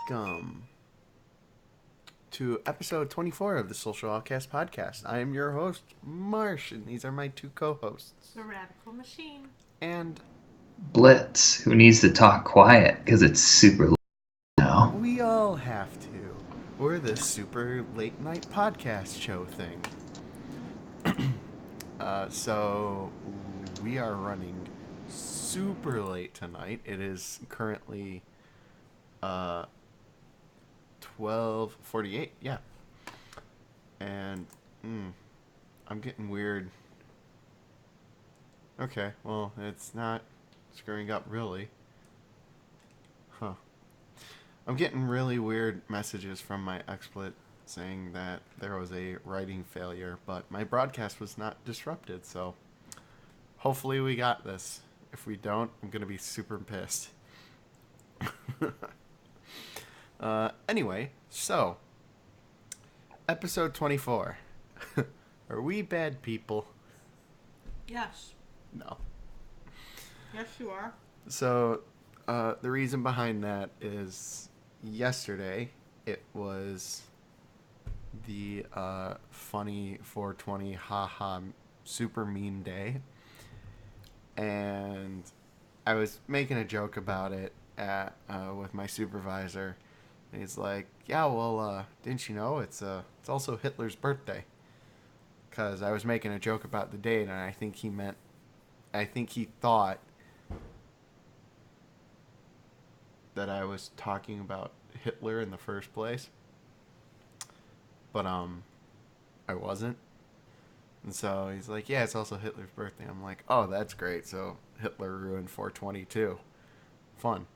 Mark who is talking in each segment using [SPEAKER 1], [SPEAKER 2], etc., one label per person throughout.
[SPEAKER 1] welcome to episode 24 of the Social Outcast podcast. I am your host, Marsh, and these are my two co-hosts.
[SPEAKER 2] The Radical Machine.
[SPEAKER 1] And
[SPEAKER 3] Blitz, who needs to talk quiet because it's super late now.
[SPEAKER 1] we all have to. We're the super late night podcast show thing. So we are running super late tonight. It is currently 12:48. Yeah. And I'm getting weird. Okay, well, it's not screwing up really. Huh. I'm getting really weird messages from my XSplit saying that there was a writing failure, but my broadcast was not disrupted, so hopefully we got this. If we don't, I'm going to be super pissed. Anyway, so, episode 24. Are we bad people?
[SPEAKER 2] Yes.
[SPEAKER 1] No.
[SPEAKER 2] Yes, you are.
[SPEAKER 1] So, the reason behind that is yesterday it was the funny 420 haha super mean day, and I was making a joke about it with my supervisor. And he's like, "Yeah, well, didn't you know it's also Hitler's birthday?" Because I was making a joke about the date, and I think he thought that I was talking about Hitler in the first place, but I wasn't. And so he's like, "Yeah, it's also Hitler's birthday." I'm like, "Oh, that's great. So Hitler ruined 422. Fun."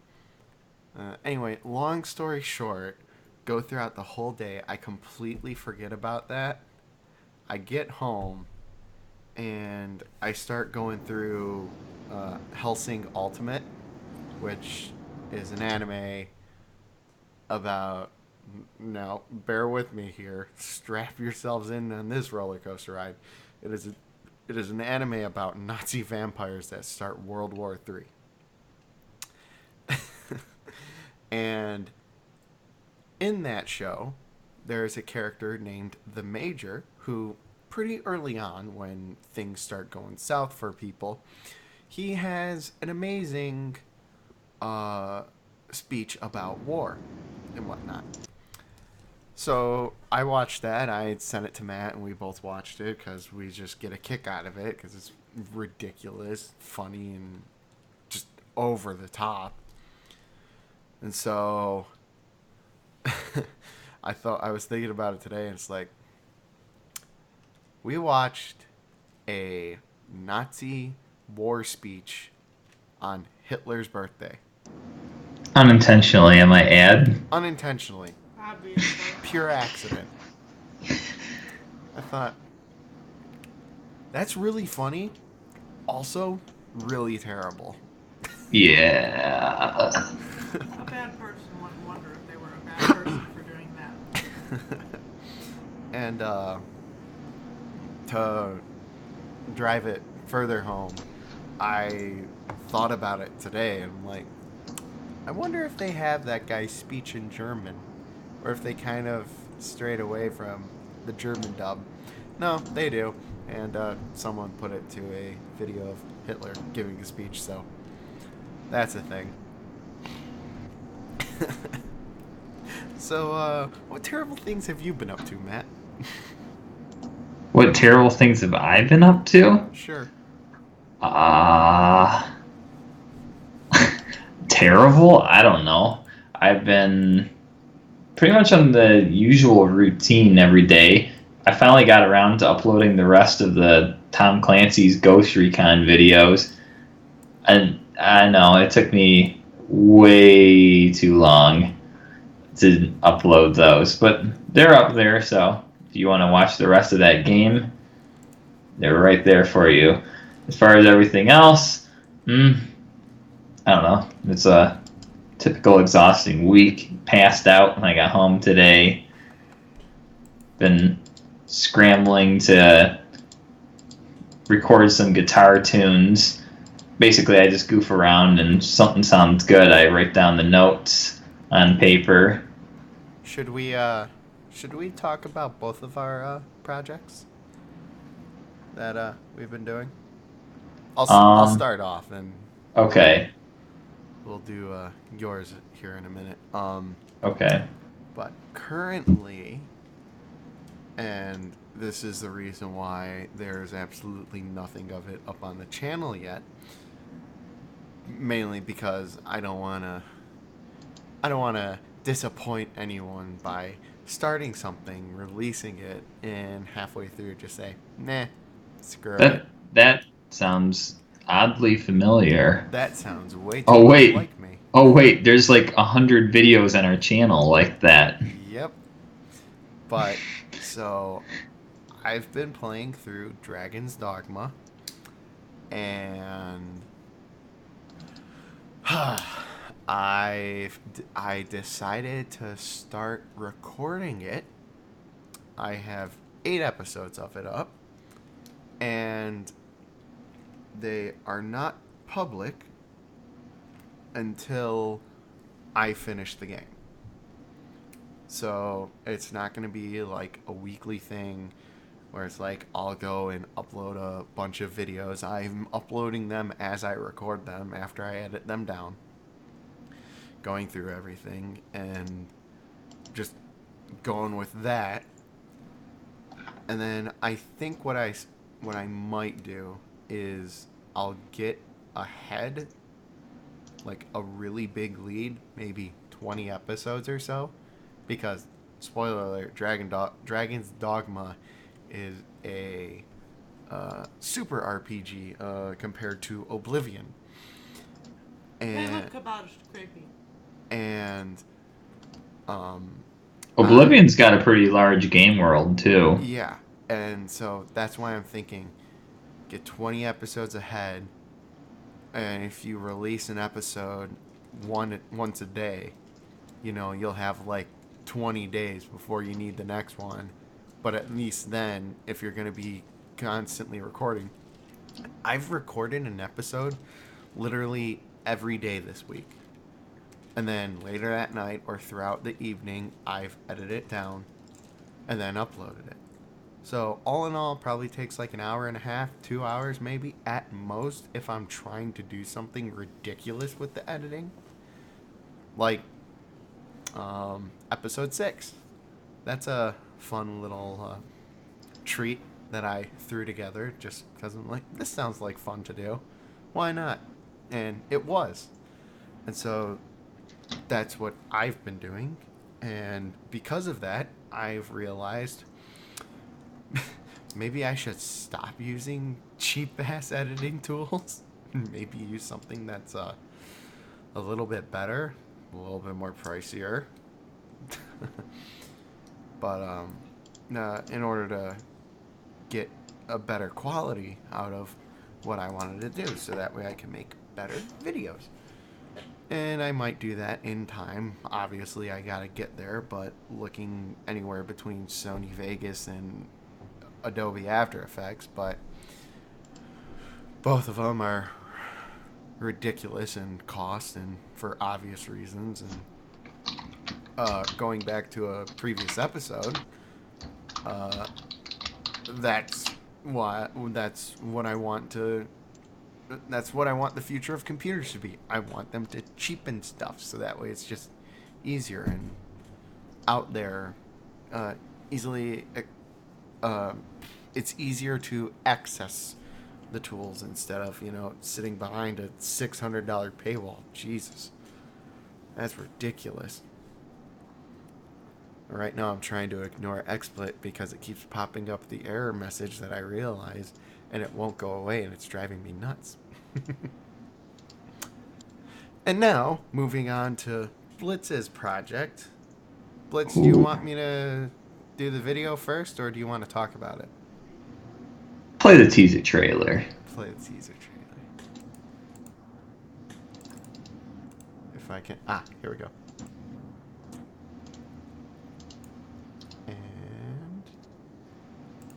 [SPEAKER 1] Anyway, long story short, go throughout the whole day. I completely forget about that. I get home, and I start going through Hellsing Ultimate, which is an anime about... Now, bear with me here. Strap yourselves in on this roller coaster ride. It is an anime about Nazi vampires that start World War III. And in that show, there's a character named the Major who, pretty early on, when things start going south for people, he has an amazing speech about war and whatnot. So I watched that. I sent it to Matt, and we both watched it because we just get a kick out of it because it's ridiculous, funny, and just over the top. And so I was thinking about it today, and it's like, we watched a Nazi war speech on Hitler's birthday.
[SPEAKER 3] Unintentionally, I might add.
[SPEAKER 1] Unintentionally.
[SPEAKER 2] Obviously.
[SPEAKER 1] Pure accident. I thought, that's really funny. Also, really terrible.
[SPEAKER 3] Yeah.
[SPEAKER 2] A bad person wouldn't wonder if they were a bad person for doing that.
[SPEAKER 1] And to drive it further home, I thought about it today, and I'm like, I wonder if they have that guy's speech in German, or if they kind of strayed away from the German dub. No, they do. And someone put it to a video of Hitler giving a speech, so that's a thing. So, what terrible things have you been up to, Matt?
[SPEAKER 3] What terrible things have I been up to?
[SPEAKER 1] Sure.
[SPEAKER 3] Terrible? I don't know. I've been pretty much on the usual routine every day. I finally got around to uploading the rest of the Tom Clancy's Ghost Recon videos. And I know, it took me way too long to upload those. But they're up there, so if you want to watch the rest of that game, they're right there for you. As far as everything else, I don't know. It's a typical exhausting week. Passed out when I got home today. Been scrambling to record some guitar tunes. Basically, I just goof around, and something sounds good, I write down the notes, on paper.
[SPEAKER 1] Should we talk about both of our projects that we've been doing? I'll
[SPEAKER 3] Um,
[SPEAKER 1] start off and we'll
[SPEAKER 3] okay,
[SPEAKER 1] we'll do yours here in a minute.
[SPEAKER 3] okay.
[SPEAKER 1] But currently, and this is the reason why there's absolutely nothing of it up on the channel yet. Mainly because I don't want to disappoint anyone by starting something, releasing it, and halfway through just say, nah, screw it.
[SPEAKER 3] That sounds oddly familiar.
[SPEAKER 1] That sounds way too
[SPEAKER 3] Oh
[SPEAKER 1] much
[SPEAKER 3] wait,
[SPEAKER 1] like me.
[SPEAKER 3] oh wait. There's like 100 videos on our channel like that.
[SPEAKER 1] Yep. But, so, I've been playing through Dragon's Dogma, and I decided to start recording it. I have 8 episodes of it up, and they are not public until I finish the game. So it's not going to be like a weekly thing where it's like I'll go and upload a bunch of videos. I'm uploading them as I record them after I edit them down, going through everything and just going with that. And then I think what I might do is I'll get ahead, like a really big lead, maybe 20 episodes or so, because spoiler alert, Dragon's Dogma is a super RPG compared to Oblivion,
[SPEAKER 2] They
[SPEAKER 1] and
[SPEAKER 2] look about as creepy.
[SPEAKER 1] and um, I
[SPEAKER 3] Oblivion's got a pretty large game world too.
[SPEAKER 1] yeah, and so that's why I'm thinking get 20 episodes ahead, and if you release an episode once a day, you'll have like 20 days before you need the next one. But at least then, if you're going to be constantly recording, I've recorded an episode literally every day this week. And then later that night or throughout the evening, I've edited it down and then uploaded it. So all in all, probably takes like an hour and a half, 2 hours maybe at most if I'm trying to do something ridiculous with the editing. Like episode 6. That's a fun little treat that I threw together just because I'm like, this sounds like fun to do. Why not? And it was. And so that's what I've been doing. And because of that, I've realized maybe I should stop using cheap ass editing tools. Maybe use something that's a little bit better, a little bit more pricier. But in order to get a better quality out of what I wanted to do, so that way I can make better videos. And I might do that in time. Obviously, I gotta get there, but looking anywhere between Sony Vegas and Adobe After Effects, but both of them are ridiculous in cost and for obvious reasons. And going back to a previous episode, uh, that's what I want to. That's what I want the future of computers to be. I want them to cheapen stuff so that way it's just easier and out there, easily. Uh, it's easier to access the tools instead of sitting behind a $600 paywall. Jesus, that's ridiculous. Right now, I'm trying to ignore XSplit because it keeps popping up the error message that I realize, and it won't go away, and it's driving me nuts. And now, moving on to Blitz's project. Blitz, do you
[SPEAKER 3] Ooh.
[SPEAKER 1] want me to do the video first, or do you want to talk about it?
[SPEAKER 3] Play the teaser trailer.
[SPEAKER 1] Play the teaser trailer. If I can. Here we go. And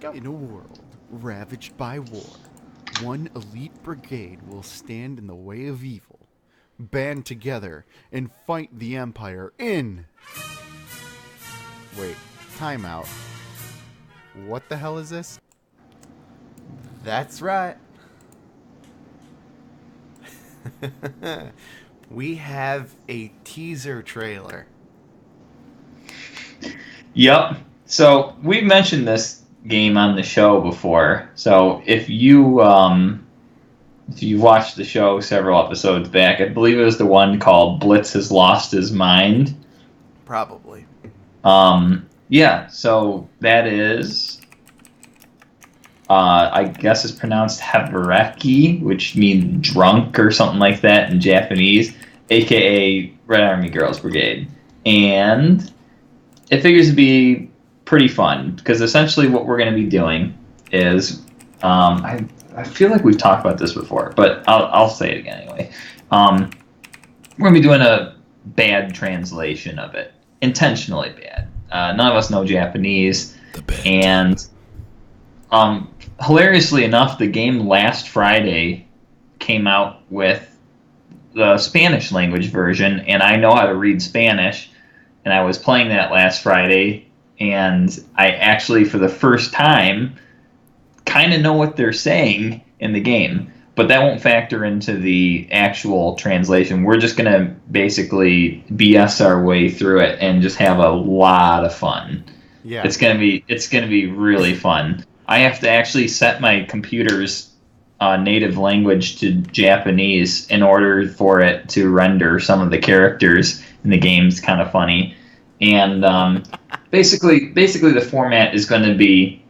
[SPEAKER 1] go. In a world ravaged by war, one elite brigade will stand in the way of evil, band together and fight the Empire in... Wait, timeout. What the hell is this? That's right. We have a teaser trailer.
[SPEAKER 3] Yep. So we've mentioned this game on the show before. So if you've watched the show several episodes back, I believe it was the one called Blitz Has Lost His Mind.
[SPEAKER 1] Probably.
[SPEAKER 3] Yeah. So that is, I guess it's pronounced Havareki, which means drunk or something like that in Japanese, aka Red Army Girls Brigade, and it figures to be pretty fun because essentially what we're going to be doing is, I feel like we've talked about this before, but I'll say it again anyway. We're going to be doing a bad translation of it, intentionally bad. None of us know Japanese, and hilariously enough, the game last Friday came out with the Spanish language version, and I know how to read Spanish. And I was playing that last Friday, and I actually, for the first time, kind of know what they're saying in the game. But that won't factor into the actual translation. We're just going to basically BS our way through it and just have a lot of fun.
[SPEAKER 1] Yeah.
[SPEAKER 3] It's gonna be really fun. I have to actually set my computer's native language to Japanese in order for it to render some of the characters in the game's kind of funny. And basically the format is going to be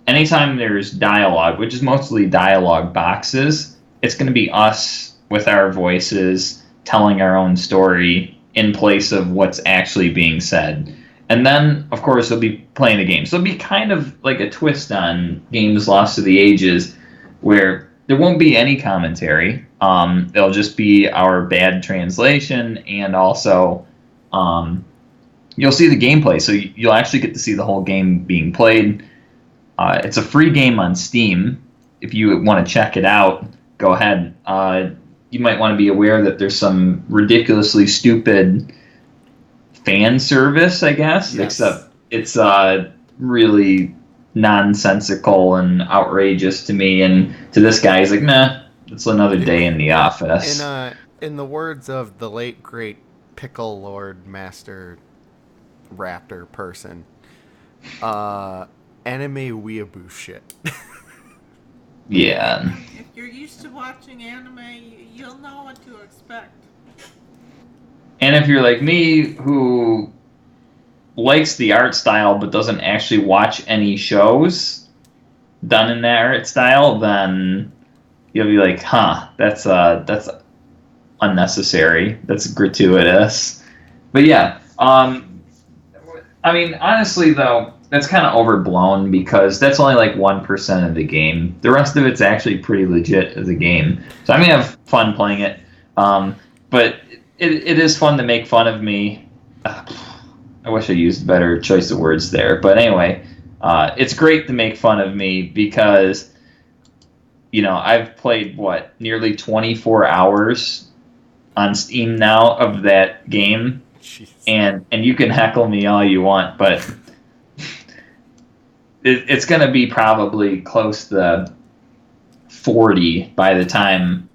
[SPEAKER 3] anytime there's dialogue, which is mostly dialogue boxes, it's going to be us with our voices telling our own story in place of what's actually being said. And then, of course, we'll be playing the game. So it'll be kind of like a twist on Games Lost to the Ages, where there won't be any commentary. It'll just be our bad translation, and also you'll see the gameplay. So you'll actually get to see the whole game being played. It's a free game on Steam. If you want to check it out, go ahead. You might want to be aware that there's some ridiculously stupid fan service, I guess,
[SPEAKER 1] Yes.
[SPEAKER 3] except it's really nonsensical and outrageous to me, and to this guy, he's like, nah, it's another day in the office.
[SPEAKER 1] In the words of the late great Pickle Lord Master Raptor person, anime weeaboo shit.
[SPEAKER 3] Yeah.
[SPEAKER 2] If you're used to watching anime, you'll know what to expect.
[SPEAKER 3] And if you're like me, who likes the art style but doesn't actually watch any shows done in that art style, then you'll be like, huh, that's unnecessary. That's gratuitous. But yeah, I mean, honestly though, that's kind of overblown because that's only like 1% of the game. The rest of it's actually pretty legit as a game. So I'm gonna have fun playing it. But it is fun to make fun of me. I wish I used a better choice of words there. But anyway, it's great to make fun of me because, I've played, nearly 24 hours on Steam now of that game.
[SPEAKER 1] Jeez.
[SPEAKER 3] And you can heckle me all you want, but it's going to be probably close to 40 by the time,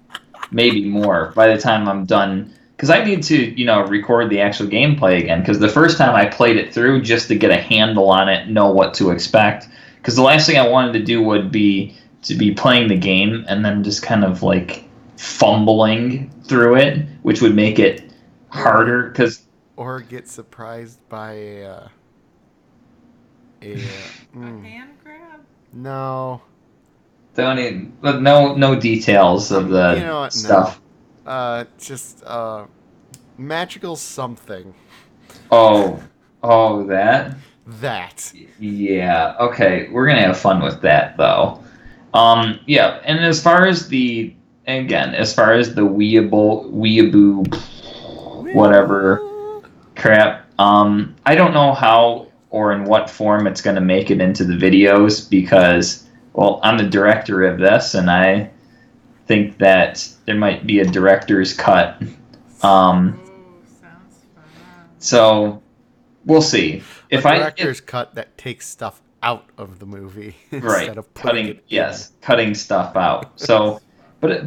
[SPEAKER 3] maybe more, by the time I'm done. Because I need to, record the actual gameplay again. Because the first time I played it through just to get a handle on it, know what to expect. Because the last thing I wanted to do would be to be playing the game and then just kind of like fumbling through it, which would make it harder.
[SPEAKER 1] Or get surprised by a
[SPEAKER 2] Hand grab?
[SPEAKER 1] no.
[SPEAKER 3] No details of the
[SPEAKER 1] You know what?
[SPEAKER 3] stuff.
[SPEAKER 1] No. Just magical something.
[SPEAKER 3] Oh, that?
[SPEAKER 1] That.
[SPEAKER 3] Yeah, okay. We're gonna have fun with that though. Yeah, and as far as the weeaboo whatever crap, I don't know how or in what form it's gonna make it into the videos because, well, I'm the director of this and I think that there might be a director's cut.
[SPEAKER 2] Oh, sounds fun.
[SPEAKER 3] So we'll see.
[SPEAKER 1] A
[SPEAKER 3] If
[SPEAKER 1] director's cut that takes stuff out of the movie
[SPEAKER 3] right,
[SPEAKER 1] instead of putting it in.
[SPEAKER 3] cutting stuff out. So, but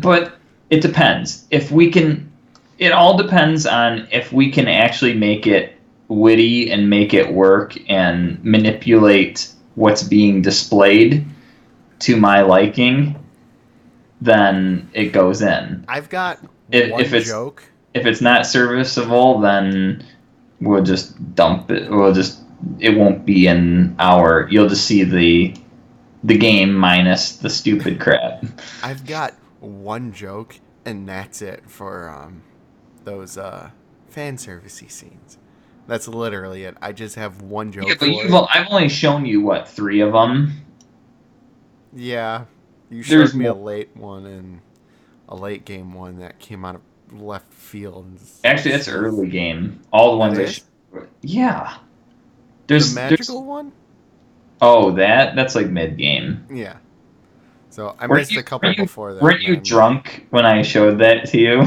[SPEAKER 3] it depends. If we can, it all depends on if we can actually make it witty and make it work and manipulate what's being displayed to my liking. Then it goes in.
[SPEAKER 1] I've got
[SPEAKER 3] If it's
[SPEAKER 1] joke.
[SPEAKER 3] if it's not serviceable, then we'll just dump it. It won't be in our. You'll just see the game minus the stupid crap.
[SPEAKER 1] I've got one joke, and that's it for those fan servicey scenes. That's literally it. I just have one joke
[SPEAKER 3] Yeah, but
[SPEAKER 1] for it.
[SPEAKER 3] I've only shown you what 3 of them.
[SPEAKER 1] Yeah, you
[SPEAKER 3] There's
[SPEAKER 1] showed me a
[SPEAKER 3] more.
[SPEAKER 1] late one and a late game one that came out of left field.
[SPEAKER 3] Actually, that's early game. All the ones
[SPEAKER 1] That
[SPEAKER 3] I
[SPEAKER 1] is?
[SPEAKER 3] showed. Yeah.
[SPEAKER 1] The
[SPEAKER 3] There's
[SPEAKER 1] magical one?
[SPEAKER 3] oh that's like mid game.
[SPEAKER 1] Yeah. So I
[SPEAKER 3] Were
[SPEAKER 1] missed
[SPEAKER 3] you
[SPEAKER 1] a couple before that.
[SPEAKER 3] weren't you
[SPEAKER 1] man.
[SPEAKER 3] drunk when I showed that to you?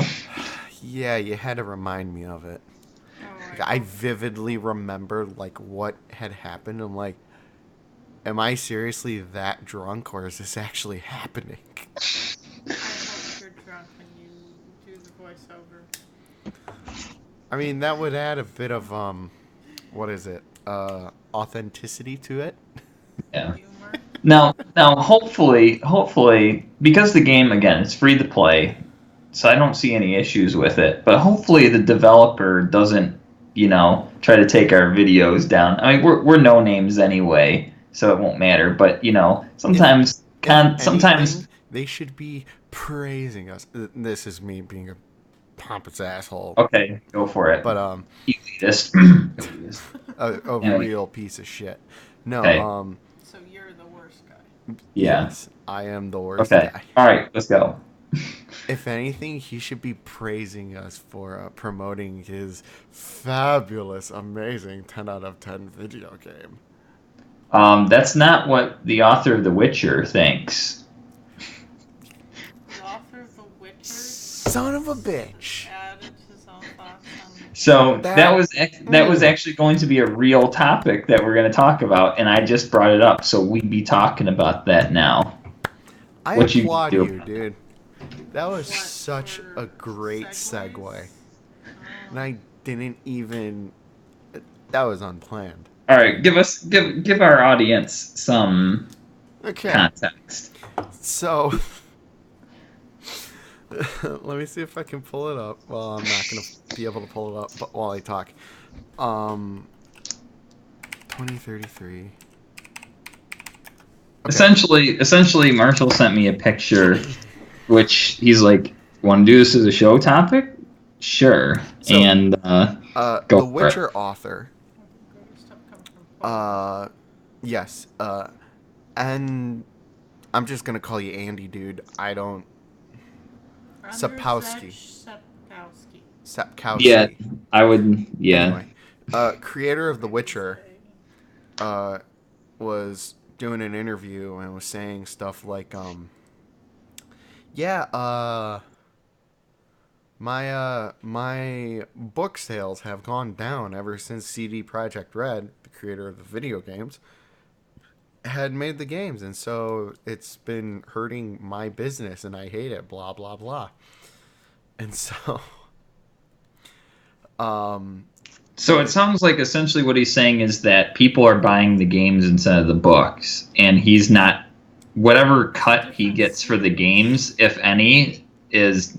[SPEAKER 1] Yeah, you had to remind me of it.
[SPEAKER 2] Oh,
[SPEAKER 1] Like, I vividly remember like what had happened. I'm like, am I seriously that drunk, or is this actually happening?
[SPEAKER 2] I hope you're drunk when you do the voiceover.
[SPEAKER 1] I mean, that would add a bit of what is it? Authenticity to it.
[SPEAKER 3] Yeah.
[SPEAKER 2] Humor.
[SPEAKER 3] Now, hopefully, because the game again it's free to play, so I don't see any issues with it. But hopefully, the developer doesn't, try to take our videos down. I mean, we're no names anyway, so it won't matter. But sometimes
[SPEAKER 1] Anything, they should be praising us. This is me being a pompous asshole,
[SPEAKER 3] okay, go for it.
[SPEAKER 1] but
[SPEAKER 3] Elitist. Elitist.
[SPEAKER 1] a
[SPEAKER 3] Anyway,
[SPEAKER 1] real piece of shit. No,
[SPEAKER 3] okay.
[SPEAKER 2] So you're the worst guy.
[SPEAKER 3] Yeah.
[SPEAKER 1] yes, I am the worst
[SPEAKER 3] Okay.
[SPEAKER 1] guy.
[SPEAKER 3] All right. Let's go.
[SPEAKER 1] If anything, he should be praising us for promoting his fabulous, amazing 10 out of 10 video game.
[SPEAKER 3] That's not what the author of The Witcher thinks.
[SPEAKER 2] The author of The Witcher
[SPEAKER 1] Son of a bitch.
[SPEAKER 2] added his own thoughts on
[SPEAKER 3] So
[SPEAKER 1] That-
[SPEAKER 3] that was actually going to be a real topic that we're going to talk about, and I just brought it up, so we'd be talking about that now.
[SPEAKER 1] I
[SPEAKER 3] What you
[SPEAKER 1] applaud
[SPEAKER 3] do.
[SPEAKER 1] you, dude. That was
[SPEAKER 2] What,
[SPEAKER 1] such
[SPEAKER 2] for
[SPEAKER 1] a great
[SPEAKER 2] segues?
[SPEAKER 1] segue. And I didn't even. That was unplanned.
[SPEAKER 3] All right, give our audience some
[SPEAKER 1] Okay.
[SPEAKER 3] context.
[SPEAKER 1] So. Let me see if I can pull it up. Well, I'm not going to be able to pull it up but while I talk. 2033. Okay.
[SPEAKER 3] Essentially, Marshall sent me a picture, which he's like, "Want to do this as a show topic? Sure."
[SPEAKER 1] So,
[SPEAKER 3] and
[SPEAKER 1] The
[SPEAKER 3] go for
[SPEAKER 1] Witcher author.
[SPEAKER 2] good stuff coming from
[SPEAKER 1] Yes. And I'm just gonna call you Andy, dude. I don't. Sapkowski.
[SPEAKER 2] Sapkowski.
[SPEAKER 1] Sapkowski.
[SPEAKER 3] yeah, I would. Yeah,
[SPEAKER 1] Anyway, creator of The Witcher, was doing an interview and was saying stuff like, yeah, my book sales have gone down ever since CD Projekt Red, the creator of the video games, had made the games, and so it's been hurting my business, and I hate it. Blah blah blah. And so,
[SPEAKER 3] So it sounds like essentially what he's saying is that people are buying the games instead of the books, and he's not. Whatever cut he gets for the games, if any, is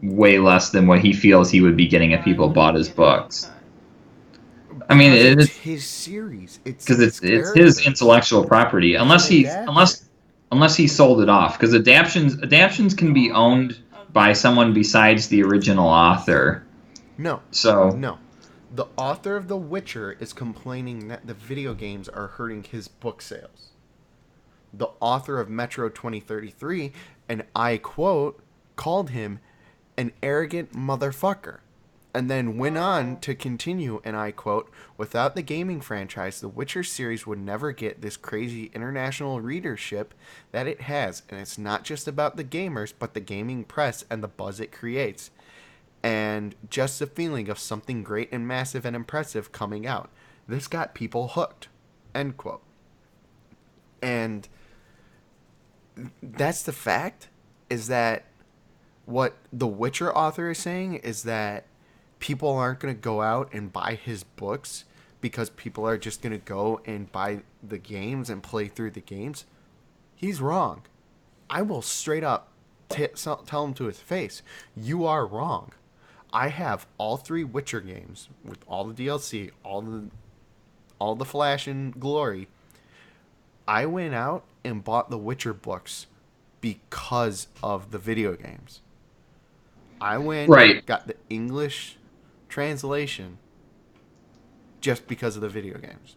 [SPEAKER 3] way less than what he feels he would be getting if people bought his books. I mean,
[SPEAKER 1] it's
[SPEAKER 3] it's
[SPEAKER 1] his series.
[SPEAKER 3] because it's his
[SPEAKER 1] characters.
[SPEAKER 3] intellectual property, unless
[SPEAKER 1] an
[SPEAKER 3] he
[SPEAKER 1] adaptation.
[SPEAKER 3] unless he sold it off. Because adaptions can be owned by someone besides the original author.
[SPEAKER 1] No,
[SPEAKER 3] So
[SPEAKER 1] no. The author of The Witcher is complaining that the video games are hurting his book sales. The author of Metro 2033, and I quote, called him an arrogant motherfucker. and then went on to continue, and I quote, "Without the gaming franchise, the Witcher series would never get this crazy international readership that it has, and it's not just about the gamers, but the gaming press and the buzz it creates, and just the feeling of something great and massive and impressive coming out. This got people hooked." End quote. And that's the fact, is that what the Witcher author is saying is that people aren't going to go out and buy his books because people are just going to go and buy the games and play through the games. He's wrong. I will straight up tell him to his face, you are wrong. I have all 3 Witcher games with all the DLC, all the flash and glory. I went out and bought the Witcher books because of the video games. I went
[SPEAKER 3] Right.
[SPEAKER 1] got the English translation just because of the video games.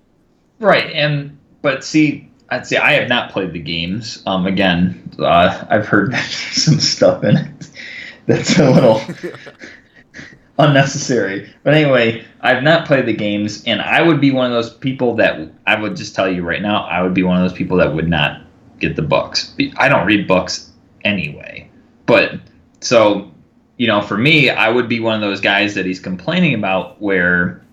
[SPEAKER 3] Right, but see, I'd say I have not played the games. Again, I've heard some stuff in it that's a little unnecessary. But anyway, I've not played the games, and I would be one of those people that I would just tell you right now, I would be one of those people that would not get the books. I don't read books anyway. But so, for me, I would be one of those guys that he's complaining about where,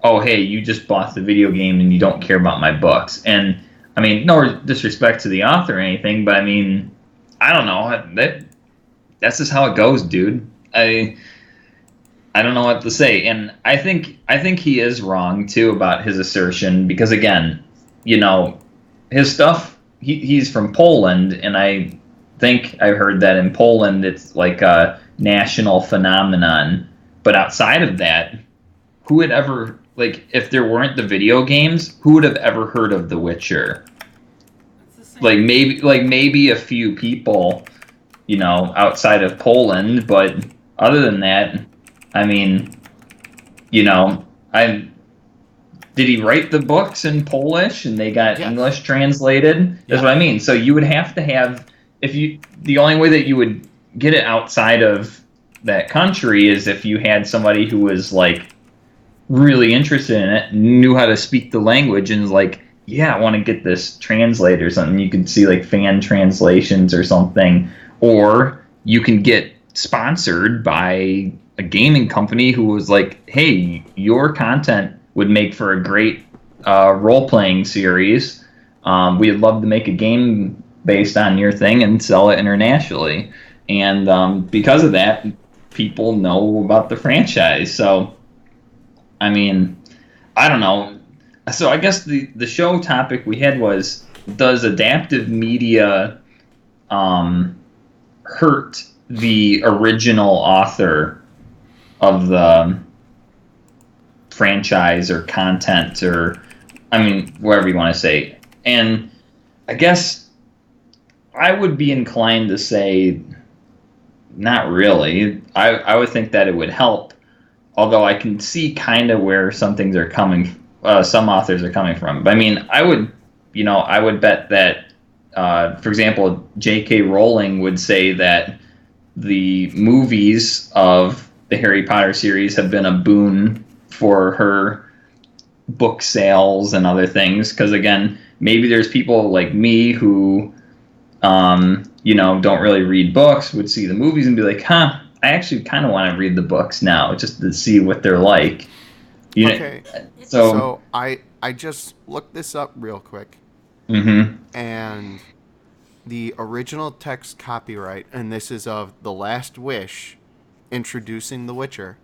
[SPEAKER 3] oh, hey, you just bought the video game and you don't care about my books. And I mean, no disrespect to the author or anything, but I mean, I don't know. That's just how it goes, dude. I don't know what to say, and I think he is wrong too about his assertion, because again, his stuff. He's from Poland, and I think I heard that in Poland it's like a national phenomenon. But outside of that, who would ever, if there weren't the video games, who would have ever heard of The Witcher? Maybe a few people, outside of Poland, but other than that, I mean, did he write the books in Polish and they got
[SPEAKER 1] Yes.
[SPEAKER 3] English translated? That's what I mean. So you would have to have, the only way that you would get it outside of that country is if you had somebody who was really interested in it, knew how to speak the language, and was yeah, I want to get this translated or something. You could see fan translations or something, or you can get sponsored by a gaming company who was hey, your content would make for a great role-playing series. We'd love to make a game based on your thing and sell it internationally. And because of that, people know about the franchise. So, I mean, I don't know. So I guess the show topic we had was, does adaptive media hurt the original author of the franchise or content, or whatever you want to say? And I guess I would be inclined to say not really. I would think that it would help, although I can see kind of where some authors are coming from. But I would bet that, for example, J.K. Rowling would say that the movies of the Harry Potter series have been a boon for her book sales and other things, because again, maybe there's people like me who don't really read books, would see the movies and be I actually kind of want to read the books now just to see what they're like.
[SPEAKER 1] Okay. So I just looked this up real quick.
[SPEAKER 3] Mm-hmm.
[SPEAKER 1] And the original text copyright, and this is of The Last Wish, introducing The Witcher.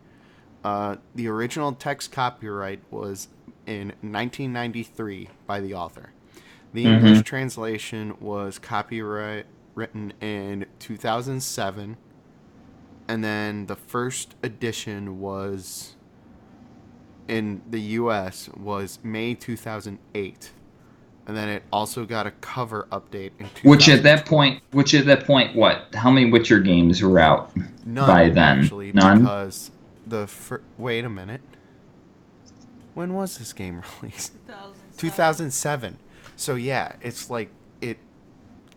[SPEAKER 1] The original text copyright was in 1993 by the author. The English translation was copyright written in 2007, and then the first edition was in the US was May 2008. And then it also got a cover update in 2012.
[SPEAKER 3] Which at that point, what? How many Witcher games were out by then?
[SPEAKER 1] Actually,
[SPEAKER 3] None?
[SPEAKER 1] because wait a minute. When was this game released? 2007. So yeah, it's it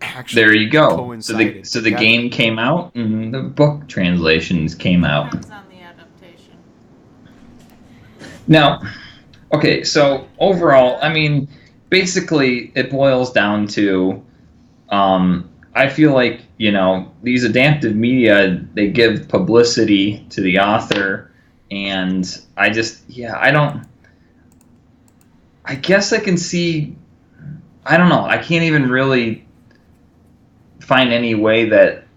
[SPEAKER 1] actually
[SPEAKER 3] There you go.
[SPEAKER 1] coincided
[SPEAKER 3] So the
[SPEAKER 1] together.
[SPEAKER 3] game came out and the book translations came out.
[SPEAKER 2] Depends on the adaptation.
[SPEAKER 3] Now, okay, so overall, I mean, basically, it boils down to I feel like these adaptive media, they give publicity to the author, and I just I don't. I guess I can see. I don't know. I can't even really find any way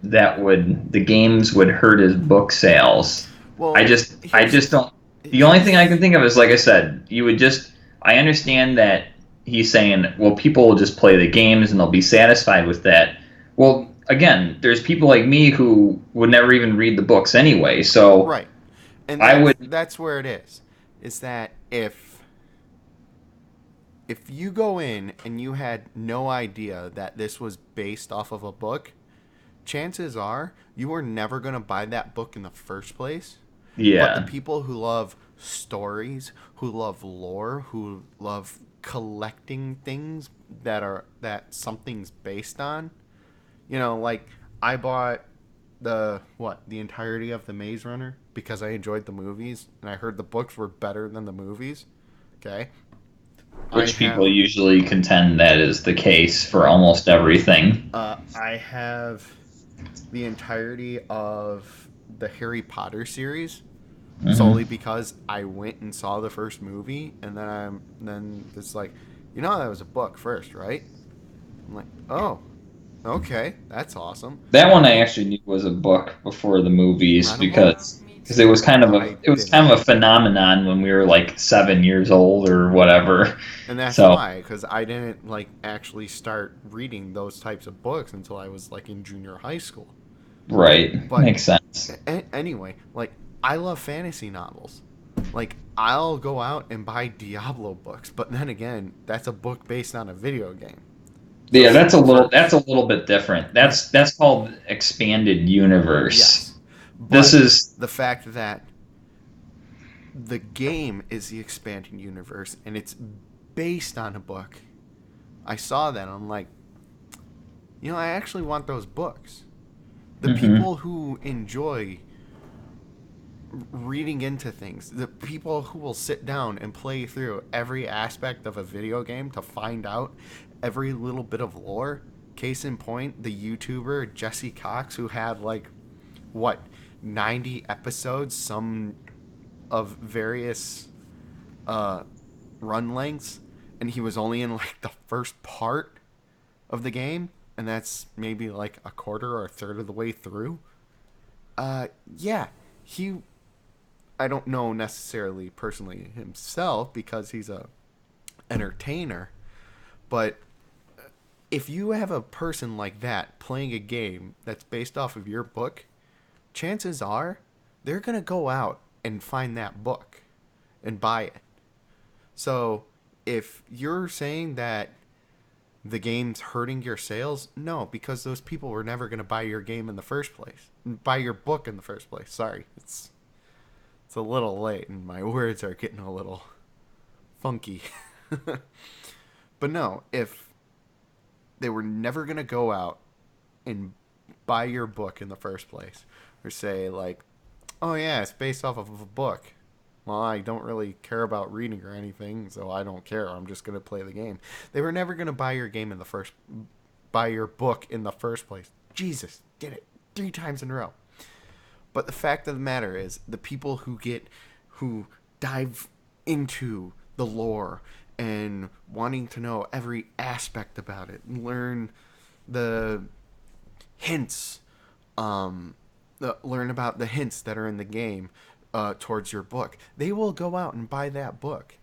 [SPEAKER 3] that would the games would hurt his book sales. I
[SPEAKER 1] Well,
[SPEAKER 3] just I just don't. The only thing I can
[SPEAKER 1] here's
[SPEAKER 3] think of is, like I said, you would just. I understand that he's saying, well, people will just play the games and they'll be satisfied with that. Well, again, there's people like me who would never even read the books anyway. So
[SPEAKER 1] right, and
[SPEAKER 3] I would,
[SPEAKER 1] that's where it is that if you go in and you had no idea that this was based off of a book, chances are you were never going to buy that book in the first place. But the
[SPEAKER 3] yeah,
[SPEAKER 1] people who love stories, who love lore, who love collecting things that something's based on, like I bought the entirety of the Maze Runner because I enjoyed the movies and I heard the books were better than the movies. Okay, I
[SPEAKER 3] which people
[SPEAKER 1] have
[SPEAKER 3] usually contend that is the case for almost everything.
[SPEAKER 1] I have the entirety of the Harry Potter series solely
[SPEAKER 3] Hmm.
[SPEAKER 1] because I went and saw the first movie, and then it's like, that was a book first, right? I'm like, oh, okay, that's awesome.
[SPEAKER 3] That one I
[SPEAKER 1] Hey,
[SPEAKER 3] actually knew was a book before the movies
[SPEAKER 1] I don't know,
[SPEAKER 2] Yeah,
[SPEAKER 3] because
[SPEAKER 2] me
[SPEAKER 3] it
[SPEAKER 2] too.
[SPEAKER 3] was kind of
[SPEAKER 1] I didn't,
[SPEAKER 3] a phenomenon when we were like 7 years old or whatever.
[SPEAKER 1] and that's
[SPEAKER 3] So
[SPEAKER 1] why, because I didn't like actually start reading those types of books until I was like in junior high school.
[SPEAKER 3] right,
[SPEAKER 1] But
[SPEAKER 3] makes sense.
[SPEAKER 1] anyway, like I love fantasy novels. Like I'll go out and buy Diablo books, but then again, that's a book based on a video game. So
[SPEAKER 3] Yeah,
[SPEAKER 1] for
[SPEAKER 3] that's a little bit different. That's called expanded universe.
[SPEAKER 1] yes,
[SPEAKER 3] This
[SPEAKER 1] but
[SPEAKER 3] is
[SPEAKER 1] the fact that the game is the expanding universe and it's based on a book, I saw that. I'm like, I actually want those books. The
[SPEAKER 3] mhm.
[SPEAKER 1] people who enjoy reading into things, the people who will sit down and play through every aspect of a video game to find out every little bit of lore. Case in point, the YouTuber Jesse Cox, who had like what 90 episodes, some of various uh, run lengths, and he was only in like the first part of the game, and that's maybe like a quarter or a third of the way through. Yeah, he I don't know necessarily personally himself because he's a entertainer, but if you have a person like that playing a game that's based off of your book, chances are they're going to go out and find that book and buy it. So, if you're saying that the game's hurting your sales, no, because those people were never going to buy your game in the first place. Buy your book in the first place. Sorry. It's a little late and my words are getting a little funky. But no, if they were never going to go out and buy your book in the first place, or say, like, oh yeah, it's based off of a book. Well, I don't really care about reading or anything, so I don't care. I'm just going to play the game. They were never going to buy your game in the first, buy your book in the first place. Jesus, did it 3 times in a row. But the fact of the matter is, the people who dive into the lore and wanting to know every aspect about it, learn the hints, learn about the hints that are in the game towards your book, they will go out and buy that book.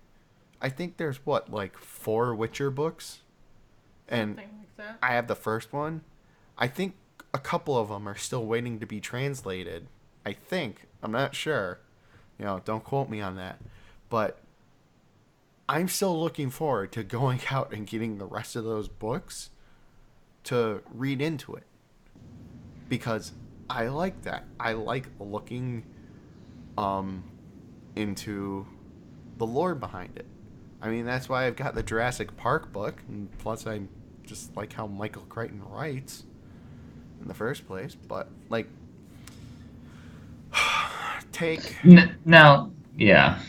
[SPEAKER 1] I think there's what, like 4 Witcher books, and
[SPEAKER 2] Something like that.
[SPEAKER 1] I have the first one. I think a couple of them are still waiting to be translated. I think. I'm not sure. Don't quote me on that. But I'm still looking forward to going out and getting the rest of those books to read into it because I like that. I like looking um into the lore behind it. I mean, that's why I've got the Jurassic Park book, and plus I just like how Michael Crichton writes in the first place. But like, take
[SPEAKER 3] Now, yeah.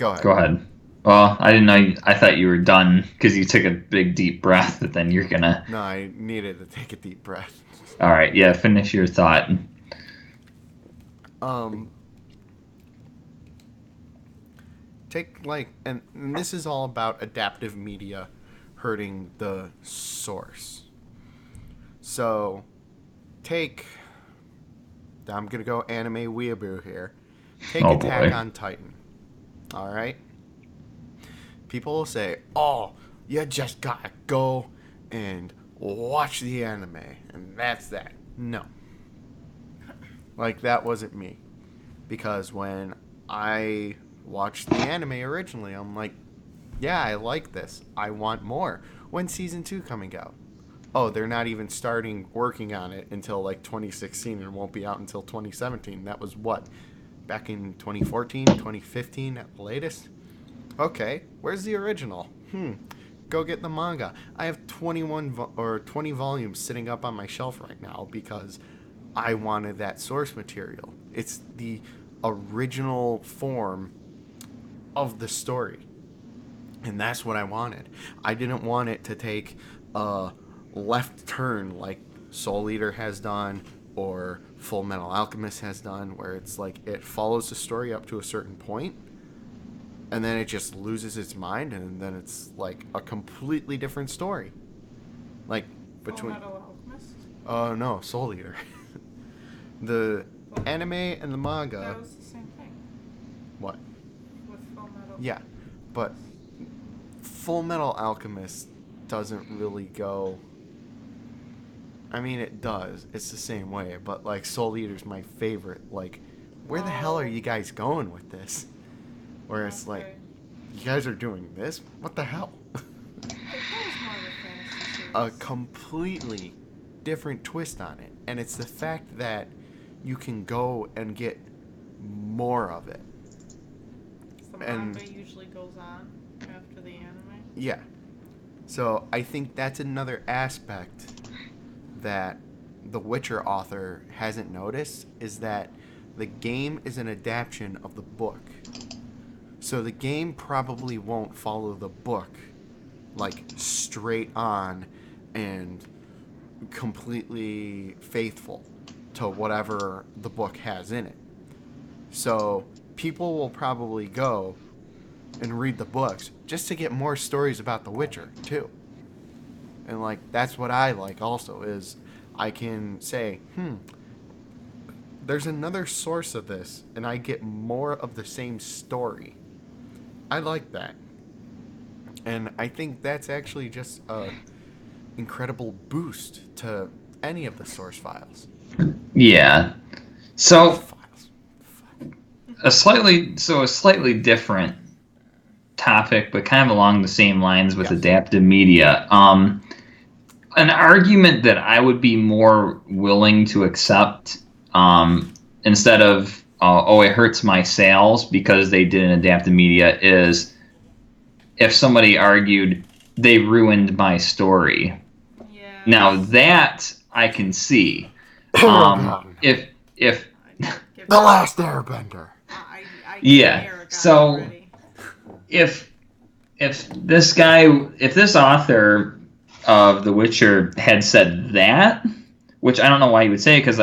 [SPEAKER 1] Go ahead.
[SPEAKER 3] Go ahead. Well, I didn't know. I thought you were done because you took a big deep breath, but then you're gonna.
[SPEAKER 1] No, I needed to take a deep breath.
[SPEAKER 3] All right, yeah. Finish your thought.
[SPEAKER 1] Um, take and this is all about adaptive media hurting the source. So, take. I'm gonna go anime weeaboo here. Take
[SPEAKER 3] Oh
[SPEAKER 1] Attack
[SPEAKER 3] boy.
[SPEAKER 1] on Titan. All right. People will say, "Oh, you just gotta go and watch the anime, and that's that." No, like that wasn't me, because when I watched the anime originally, I'm like, "Yeah, I like this. I want more." When's season 2 coming out? Oh, they're not even starting working on it until like 2016 and won't be out until 2017. That was what? Back in 2014, 2015 at the latest? Okay, where's the original? Go get the manga. I have 20 volumes sitting up on my shelf right now because I wanted that source material. It's the original form of the story. And that's what I wanted. I didn't want it to take a left turn like Soul Eater has done or Full Metal Alchemist has done, where it's like it follows the story up to a certain point and then it just loses its mind and then it's like a completely different story. Like
[SPEAKER 2] Full
[SPEAKER 1] between
[SPEAKER 2] Metal Alchemist.
[SPEAKER 1] no, Soul Eater. The
[SPEAKER 2] Well,
[SPEAKER 1] anime and the
[SPEAKER 2] that
[SPEAKER 1] manga.
[SPEAKER 2] was the same thing
[SPEAKER 1] What?
[SPEAKER 2] with Full Metal.
[SPEAKER 1] Yeah, but Full Metal Alchemist doesn't really go. I mean, it does. It's the same way, but like Soul Eater's my favorite. Like, where the hell are
[SPEAKER 2] Oh.
[SPEAKER 1] you guys going with this? Where it's like,
[SPEAKER 2] Okay.
[SPEAKER 1] you guys are doing this? What the hell?
[SPEAKER 2] I think that was more of a fantasy series.
[SPEAKER 1] A completely different twist on it, and it's the fact that you can go and get more of it.
[SPEAKER 2] The
[SPEAKER 1] and-
[SPEAKER 2] manga usually goes on after the anime.
[SPEAKER 1] Yeah. So I think that's another aspect that the Witcher author hasn't noticed, is that the game is an adaptation of the book. So the game probably won't follow the book like straight on and completely faithful to whatever the book has in it. So people will probably go and read the books just to get more stories about The Witcher too. And like that's what I like also, is I can say, there's another source of this and I get more of the same story. I like that. And I think that's actually just a incredible boost to any of the source files.
[SPEAKER 3] Yeah. So
[SPEAKER 1] Files.
[SPEAKER 3] a slightly different topic, but kind of along the same lines with
[SPEAKER 1] Yes.
[SPEAKER 3] adaptive media. An argument that I would be more willing to accept, instead of it hurts my sales because they did an adaptive media, is if somebody argued they ruined my story.
[SPEAKER 2] Yeah.
[SPEAKER 3] Now that I can see.
[SPEAKER 1] God.
[SPEAKER 3] If
[SPEAKER 2] I give
[SPEAKER 1] The Last Airbender.
[SPEAKER 2] I
[SPEAKER 3] Yeah,
[SPEAKER 2] Eric on
[SPEAKER 3] so-
[SPEAKER 2] already.
[SPEAKER 3] if this author of The Witcher had said that, which I don't know why he would say, because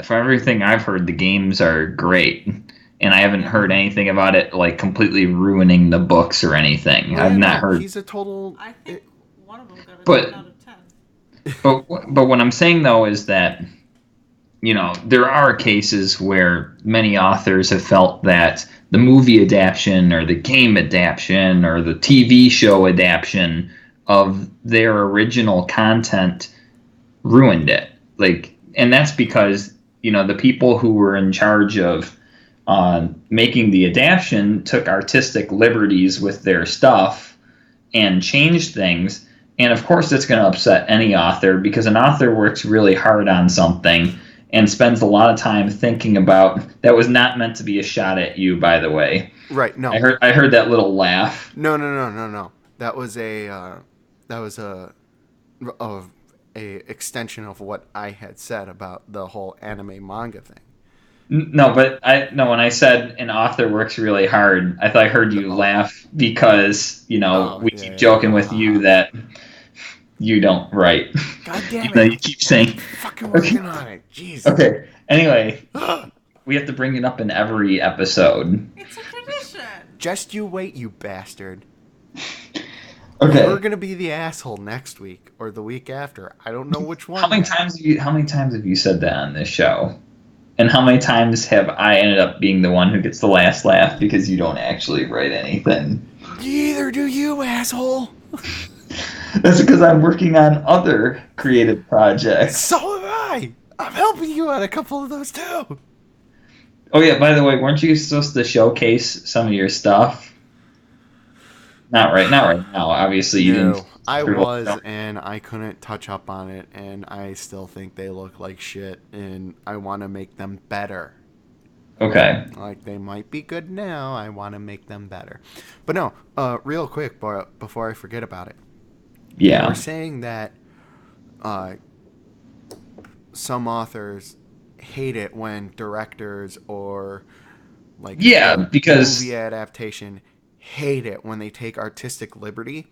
[SPEAKER 3] from everything I've heard, the games are great, and I haven't heard anything about it like completely ruining the books or anything. I've not heard.
[SPEAKER 1] He's a total.
[SPEAKER 2] I think one of them got a
[SPEAKER 3] But-
[SPEAKER 2] 10 out of 10.
[SPEAKER 3] But what I'm saying though is that, there are cases where many authors have felt that the movie adaptation or the game adaptation or the TV show adaptation of their original content ruined it. And that's because, the people who were in charge of making the adaptation took artistic liberties with their stuff and changed things. And of course, it's going to upset any author, because an author works really hard on something and spends a lot of time thinking about. That was not meant to be a shot at you, by the way.
[SPEAKER 1] Right. No.
[SPEAKER 3] I heard that little laugh.
[SPEAKER 1] No. That was a extension of what I had said about the whole anime manga thing.
[SPEAKER 3] No, but when I said an author works really hard, I thought I heard you
[SPEAKER 1] Oh,
[SPEAKER 3] laugh because
[SPEAKER 1] oh,
[SPEAKER 3] we
[SPEAKER 1] yeah,
[SPEAKER 3] keep
[SPEAKER 1] yeah.
[SPEAKER 3] joking
[SPEAKER 1] Ha
[SPEAKER 3] with
[SPEAKER 1] ha
[SPEAKER 3] you
[SPEAKER 1] ha.
[SPEAKER 3] that you don't write,
[SPEAKER 1] God
[SPEAKER 3] even
[SPEAKER 1] damn
[SPEAKER 3] though
[SPEAKER 1] it!
[SPEAKER 3] you keep saying.
[SPEAKER 1] Fucking
[SPEAKER 3] Okay,
[SPEAKER 1] working on it. Jeez.
[SPEAKER 3] okay. Anyway, we have to bring it up in every episode.
[SPEAKER 2] It's a tradition.
[SPEAKER 1] Just you wait, you bastard. You're
[SPEAKER 3] Okay.
[SPEAKER 1] gonna be the asshole next week or the week after. I don't know which
[SPEAKER 3] How
[SPEAKER 1] one
[SPEAKER 3] many
[SPEAKER 1] yet.
[SPEAKER 3] times have you said that on this show? And how many times have I ended up being the one who gets the last laugh because you don't actually write anything?
[SPEAKER 1] Neither do you, asshole.
[SPEAKER 3] That's because I'm working on other creative projects.
[SPEAKER 1] So am I. I'm helping you on a couple of those too.
[SPEAKER 3] Oh yeah, by the way, weren't you supposed to showcase some of your stuff? Not right now. Obviously, you didn't.
[SPEAKER 1] No, I was, and I couldn't touch up on it, and I still think they look like shit, and I want to make them better.
[SPEAKER 3] Okay.
[SPEAKER 1] Like, they might be good now, I want to make them better. But no, real quick, before I forget about it, you were
[SPEAKER 3] Yeah.
[SPEAKER 1] saying that uh, some authors hate it when directors or like
[SPEAKER 3] Yeah,
[SPEAKER 1] a
[SPEAKER 3] because
[SPEAKER 1] movie adaptation hate it when they take artistic liberty.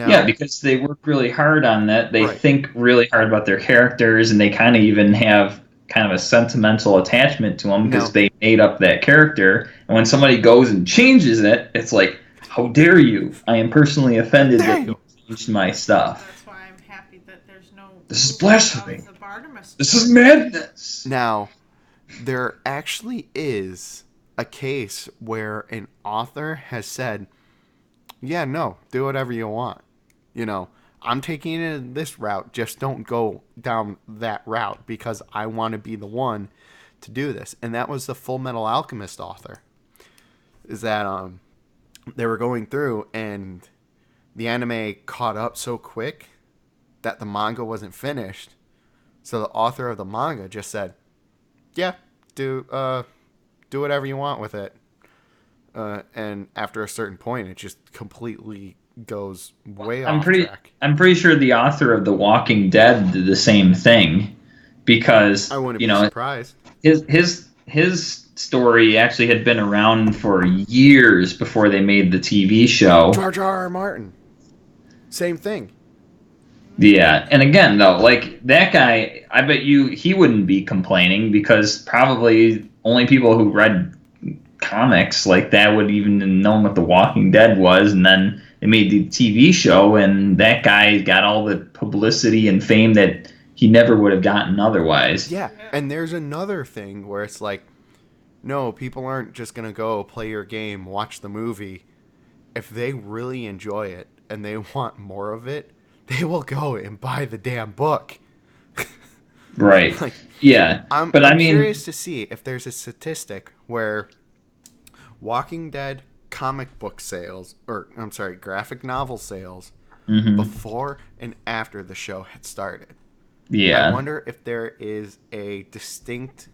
[SPEAKER 3] yeah,
[SPEAKER 1] Now,
[SPEAKER 3] because they work really hard on that. They
[SPEAKER 1] right.
[SPEAKER 3] think really hard about their characters, and they kind of even have kind of a sentimental attachment to them because
[SPEAKER 1] Now,
[SPEAKER 3] they made up that character. And when somebody goes and changes it, it's like, how dare you? I am personally offended
[SPEAKER 1] there
[SPEAKER 3] that
[SPEAKER 1] you
[SPEAKER 3] you
[SPEAKER 1] go.
[SPEAKER 3] changed my stuff.
[SPEAKER 2] That's why I'm happy that there's no
[SPEAKER 3] This is
[SPEAKER 2] movie of
[SPEAKER 3] blasphemy.
[SPEAKER 2] the Bartimus
[SPEAKER 3] This is
[SPEAKER 2] trilogy.
[SPEAKER 3] madness.
[SPEAKER 1] Now, there actually is a case where an author has said, yeah, no, do whatever you want. You know, I'm taking it this route. Just don't go down that route because I want to be the one to do this. And that was the Full Metal Alchemist author. Is that they were going through and the anime caught up so quick that the manga wasn't finished. So the author of the manga just said, "Yeah, do whatever you want with it." And after a certain point, it just completely goes way
[SPEAKER 3] I'm
[SPEAKER 1] off
[SPEAKER 3] pretty
[SPEAKER 1] track.
[SPEAKER 3] I'm pretty sure the author of The Walking Dead did the same thing
[SPEAKER 1] I
[SPEAKER 3] because,
[SPEAKER 1] wouldn't be surprised.
[SPEAKER 3] his story actually had been around for years before they made the TV show.
[SPEAKER 1] George R. R. Martin, same thing.
[SPEAKER 3] Yeah, and again though, like that guy, I bet you he wouldn't be complaining because probably only people who read comics like that would even have known what The Walking Dead was, and then they made the TV show, and that guy got all the publicity and fame that he never would have gotten otherwise.
[SPEAKER 1] Yeah,
[SPEAKER 2] Yeah.
[SPEAKER 1] and there's another thing where it's like, no, people aren't just gonna go play your game, watch the movie. If they really enjoy it and they want more of it, they will go and buy the damn book.
[SPEAKER 3] Right.
[SPEAKER 1] Like,
[SPEAKER 3] Yeah.
[SPEAKER 1] I'm
[SPEAKER 3] But I
[SPEAKER 1] I'm
[SPEAKER 3] mean,
[SPEAKER 1] curious to see if there's a statistic where Walking Dead comic book sales, or I'm sorry, graphic novel sales,
[SPEAKER 3] mhm.
[SPEAKER 1] before and after the show had started. I
[SPEAKER 3] Yeah.
[SPEAKER 1] wonder if there is a distinct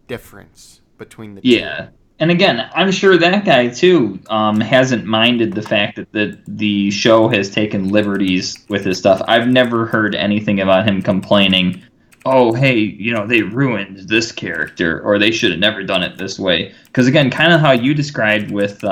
[SPEAKER 1] difference between the two.
[SPEAKER 3] Yeah. And again, I'm sure that guy too hasn't minded the fact that the show has taken liberties with his stuff. I've never heard anything about him complaining, oh, hey, they ruined this character, or they should have never done it this way. Because again, kind of how you described with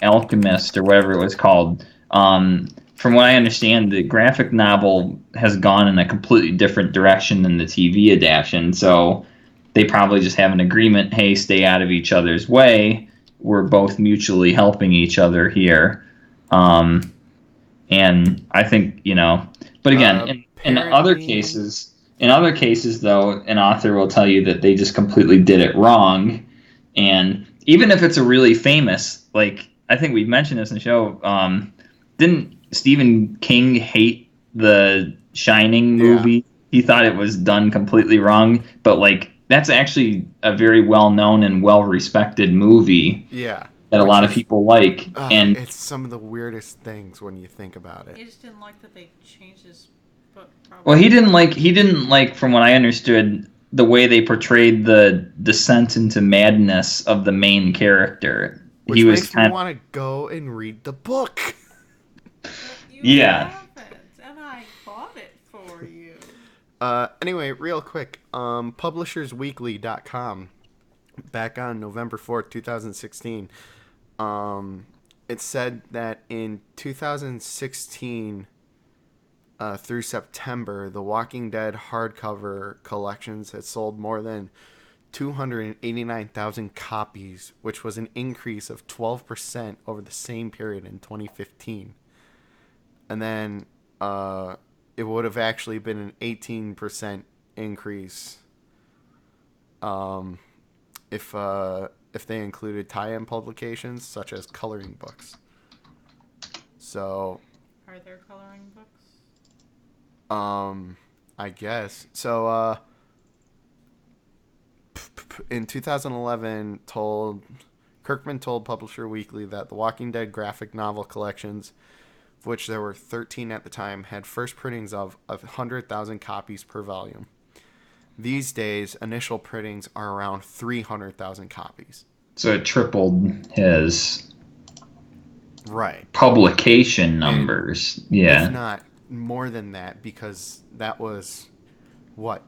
[SPEAKER 3] Alchemist or whatever it was called, from what I understand, the graphic novel has gone in a completely different direction than the TV adaptation. So they probably just have an agreement, hey, stay out of each other's way. We're both mutually helping each other here. Um, and I think, but again,
[SPEAKER 1] Apparently,
[SPEAKER 3] in other cases though, an author will tell you that they just completely did it wrong. And even if it's a really famous, like I think we've mentioned this in the show, didn't Stephen King hate the Shining
[SPEAKER 1] yeah,
[SPEAKER 3] movie? He thought it was done completely wrong, but like that's actually a very well known and well respected movie
[SPEAKER 1] yeah,
[SPEAKER 3] that a
[SPEAKER 1] which
[SPEAKER 3] lot of
[SPEAKER 1] is,
[SPEAKER 3] people like. And
[SPEAKER 1] it's some of the weirdest things when you think about it.
[SPEAKER 2] He just didn't like that they changed his book,
[SPEAKER 3] well,
[SPEAKER 2] probably.
[SPEAKER 3] he didn't like, from what I understood, the way they portrayed the descent into madness of the main character. He
[SPEAKER 1] Which
[SPEAKER 3] was
[SPEAKER 1] makes me
[SPEAKER 3] kind of,
[SPEAKER 1] want to go and read the book.
[SPEAKER 2] But you
[SPEAKER 3] yeah.
[SPEAKER 2] haven't, and I bought it for you.
[SPEAKER 1] Anyway, real quick, publishersweekly.com, back on November 4th, 2016, it said that in 2016 through September, the Walking Dead hardcover collections had sold more than 289,000 copies, which was an increase of 12% over the same period in 2015. And then it would have actually been an 18% increase um, if they included tie-in publications such as coloring books. So,
[SPEAKER 2] Are there coloring books?
[SPEAKER 1] I guess so. In 2011, Kirkman told Publisher Weekly that the Walking Dead graphic novel collections, of which there were 13 at the time, had first printings of 100,000 copies per volume. These days, initial printings are around 300,000 copies.
[SPEAKER 3] So it tripled his
[SPEAKER 1] Right.
[SPEAKER 3] publication
[SPEAKER 1] And
[SPEAKER 3] numbers.
[SPEAKER 1] if
[SPEAKER 3] Yeah.
[SPEAKER 1] not more than that, because that was, what,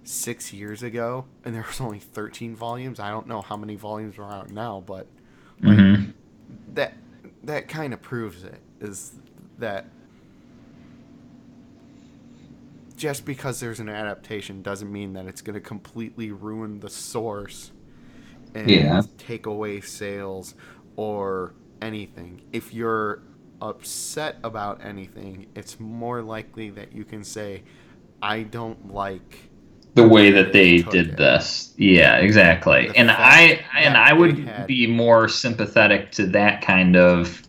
[SPEAKER 1] 6 years ago, and there was only 13 volumes. I don't know how many volumes are out now, but like
[SPEAKER 3] Mm-hmm.
[SPEAKER 1] that that kind of proves it, is that just because there's an adaptation doesn't mean that it's going to completely ruin the source
[SPEAKER 3] Yeah.
[SPEAKER 1] and take away sales or anything. If you're upset about anything, it's more likely that you can say, I don't like
[SPEAKER 3] The
[SPEAKER 1] the
[SPEAKER 3] way
[SPEAKER 1] way
[SPEAKER 3] that
[SPEAKER 1] they
[SPEAKER 3] they
[SPEAKER 1] took
[SPEAKER 3] did
[SPEAKER 1] it.
[SPEAKER 3] this. Yeah, exactly.
[SPEAKER 1] The
[SPEAKER 3] And
[SPEAKER 1] fact
[SPEAKER 3] I
[SPEAKER 1] that they
[SPEAKER 3] would
[SPEAKER 1] had,
[SPEAKER 3] be more sympathetic to that kind of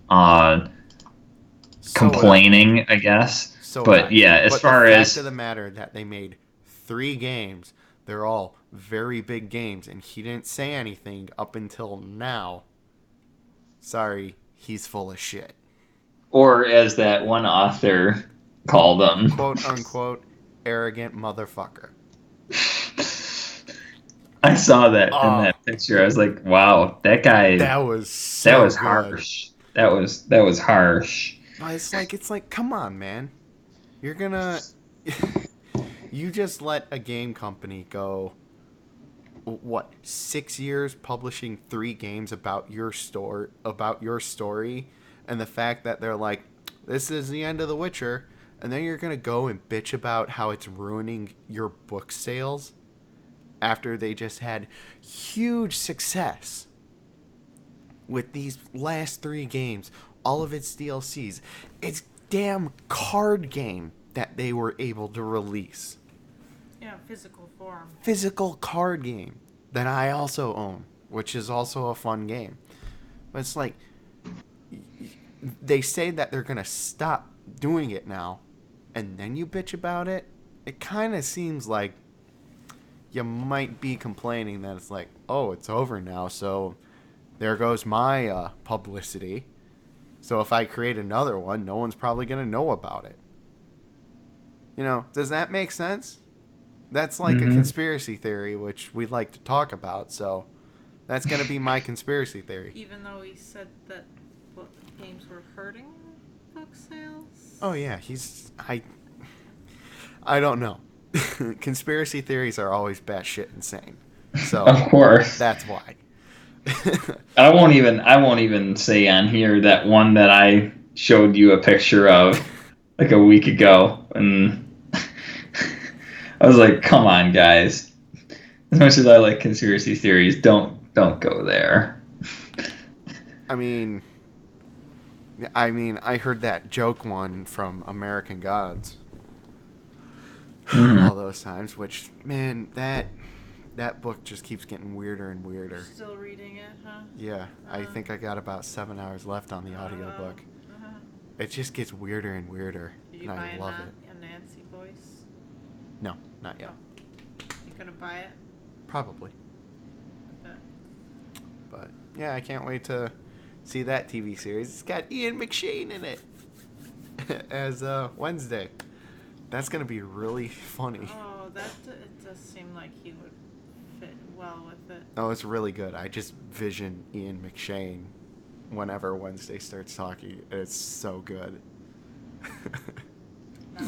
[SPEAKER 1] so would I.
[SPEAKER 3] complaining, I guess.
[SPEAKER 1] So would
[SPEAKER 3] But
[SPEAKER 1] I.
[SPEAKER 3] yeah, as
[SPEAKER 1] But the
[SPEAKER 3] far
[SPEAKER 1] fact of
[SPEAKER 3] as
[SPEAKER 1] the matter that they made 3 games, they're all very big games, and he didn't say anything up until now. Sorry, he's full of shit.
[SPEAKER 3] or as that one author called them.
[SPEAKER 1] Quote unquote, arrogant motherfucker.
[SPEAKER 3] I saw that in
[SPEAKER 1] Oh,
[SPEAKER 3] that picture. I was like, wow, that guy,
[SPEAKER 1] that was
[SPEAKER 3] that
[SPEAKER 1] so
[SPEAKER 3] was
[SPEAKER 1] good.
[SPEAKER 3] harsh. That was harsh.
[SPEAKER 1] But it's like, come on, man. You're gonna, you just let a game company go, what, 6 years publishing 3 games about your story, and the fact that they're like, this is the end of The Witcher, and then you're gonna go and bitch about how it's ruining your book sales after they just had huge success with these last 3 games, all of its DLCs, its damn card game that they were able to release.
[SPEAKER 2] Yeah, physical form.
[SPEAKER 1] Physical card game that I also own, which is also a fun game. But it's like, they say that they're going to stop doing it now, and then you bitch about it. It kind of seems like you might be complaining that it's like, oh, it's over now, so there goes my publicity. So if I create another one, no one's probably going to know about it. Does that make sense? That's like a
[SPEAKER 3] Hmm.
[SPEAKER 1] conspiracy theory, which we like to talk about, so that's going to be my conspiracy theory.
[SPEAKER 2] Even though he said that book games were hurting book sales.
[SPEAKER 1] Oh, yeah, I don't know. Conspiracy theories are always batshit insane. So
[SPEAKER 3] Of course.
[SPEAKER 1] that's why.
[SPEAKER 3] I won't even say on here that one that I showed you a picture of like a week ago, and I was like, "Come on, guys!" As much as I like conspiracy theories, don't go there.
[SPEAKER 1] I mean, I heard that joke one from American Gods
[SPEAKER 3] Hmm.
[SPEAKER 1] all those times, which, man, that book just keeps getting weirder and weirder.
[SPEAKER 2] Still reading it, huh?
[SPEAKER 1] Yeah, I think I got about 7 hours left on the audiobook.
[SPEAKER 2] Uh-huh.
[SPEAKER 1] It just gets weirder and weirder,
[SPEAKER 2] Did
[SPEAKER 1] and
[SPEAKER 2] you buy
[SPEAKER 1] I love it.
[SPEAKER 2] a Nancy voice?
[SPEAKER 1] No, not yet.
[SPEAKER 2] You gonna buy it?
[SPEAKER 1] Probably.
[SPEAKER 2] Okay.
[SPEAKER 1] But yeah, I can't wait to see that TV series. It's got Ian McShane in it as Wednesday. That's gonna be really funny.
[SPEAKER 2] Oh, it does seem like he would fit well with it.
[SPEAKER 1] Oh, it's really good. I just vision Ian McShane whenever Wednesday starts talking. It's so good.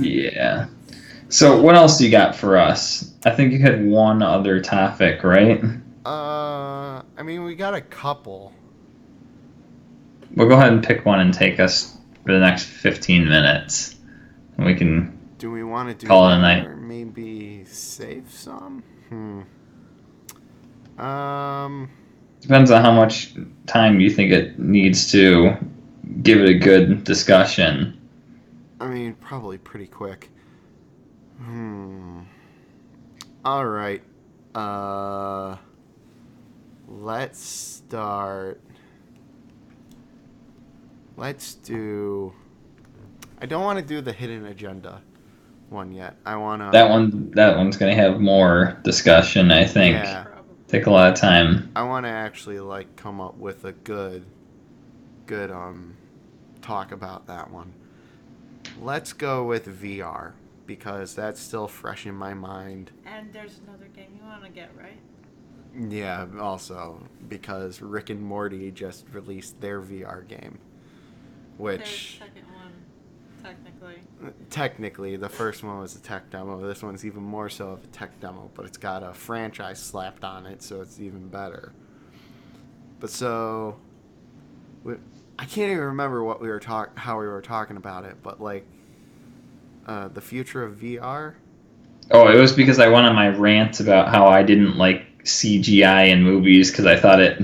[SPEAKER 3] Yeah. So what else you got for us? I think you had one other topic, right?
[SPEAKER 1] I mean, we got a couple.
[SPEAKER 3] We'll go ahead and pick one and take us for the next 15 minutes. And we can
[SPEAKER 1] Do we want to do
[SPEAKER 3] call it a
[SPEAKER 1] that
[SPEAKER 3] night.
[SPEAKER 1] or maybe save some? Um,
[SPEAKER 3] Depends on how much time you think it needs to give it a good discussion.
[SPEAKER 1] I mean, probably pretty quick. All right. Uh, let's start. Let's do. I don't want to do the hidden agenda one yet. I want to.
[SPEAKER 3] That one's gonna have more discussion, I think.
[SPEAKER 1] Yeah.
[SPEAKER 2] Probably.
[SPEAKER 3] Take a lot of time.
[SPEAKER 1] I want to actually like come up with a good talk about that one. Let's go with VR because that's still fresh in my mind.
[SPEAKER 2] And there's another game you want to get, right?
[SPEAKER 1] Yeah, also because Rick and Morty just released their VR game,
[SPEAKER 2] Their
[SPEAKER 1] which
[SPEAKER 2] second one, technically.
[SPEAKER 1] technically the first one was a tech demo. This one's even more so of a tech demo, but it's got a franchise slapped on it, so it's even better. But so I can't even remember what how we were talking about it, but like the future of VR.
[SPEAKER 3] Oh, it was because I went on my rant about how I didn't like CGI in movies because I thought it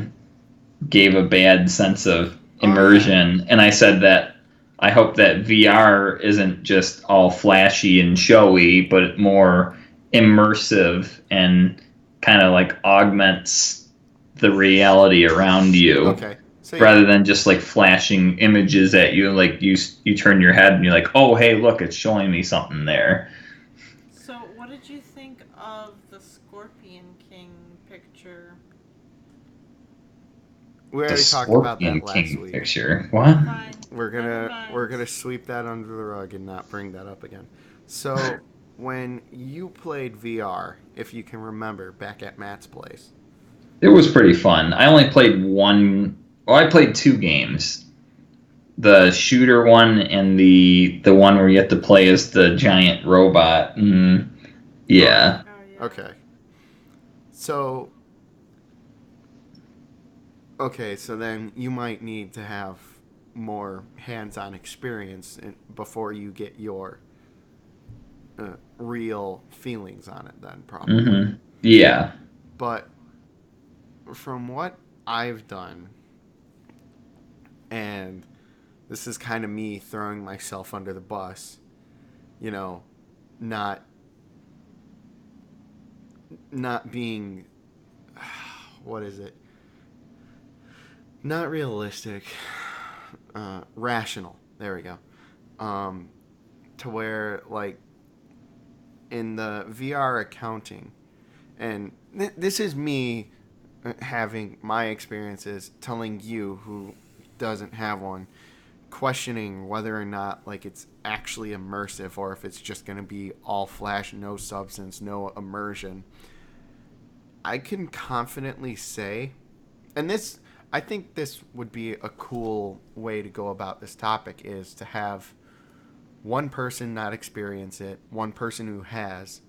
[SPEAKER 3] gave a bad sense of
[SPEAKER 1] Oh yeah.
[SPEAKER 3] immersion. And I said that I hope that VR isn't just all flashy and showy, but more immersive and kind of like augments the reality around you
[SPEAKER 1] Okay. So yeah.
[SPEAKER 3] rather than just like flashing images at you. Like you turn your head and you're like, oh, hey, look, it's showing me something there.
[SPEAKER 2] So, what did you think of the Scorpion King picture?
[SPEAKER 1] We
[SPEAKER 3] The
[SPEAKER 1] already talked about
[SPEAKER 3] Scorpion
[SPEAKER 1] that last
[SPEAKER 3] King
[SPEAKER 1] week.
[SPEAKER 3] picture. What?
[SPEAKER 2] Fine.
[SPEAKER 1] We're
[SPEAKER 2] Never
[SPEAKER 1] gonna
[SPEAKER 2] mind.
[SPEAKER 1] we're gonna sweep that under the rug and not bring that up again. So when you played VR, if you can remember, back at Matt's place.
[SPEAKER 3] It was pretty fun. I only played one. Well, I played two games. The shooter one and the one where you have to play as the giant robot.
[SPEAKER 1] Okay.
[SPEAKER 3] Yeah.
[SPEAKER 2] Oh, yeah.
[SPEAKER 1] Okay. So so then you might need to have more hands-on experience before you get your real feelings on it. Then probably.
[SPEAKER 3] Yeah.
[SPEAKER 1] But from what I've done, and this is kind of me throwing myself under the bus, you know, not not being what is it? Not realistic, rational. There we go. Um, to where like in the VR accounting, and this is me having my experiences, telling you who doesn't have one, questioning whether or not like it's actually immersive or if it's just going to be all flash, no substance, no immersion. I can confidently say, and this, I think this would be a cool way to go about this topic is to have one person not experience it, one person who has,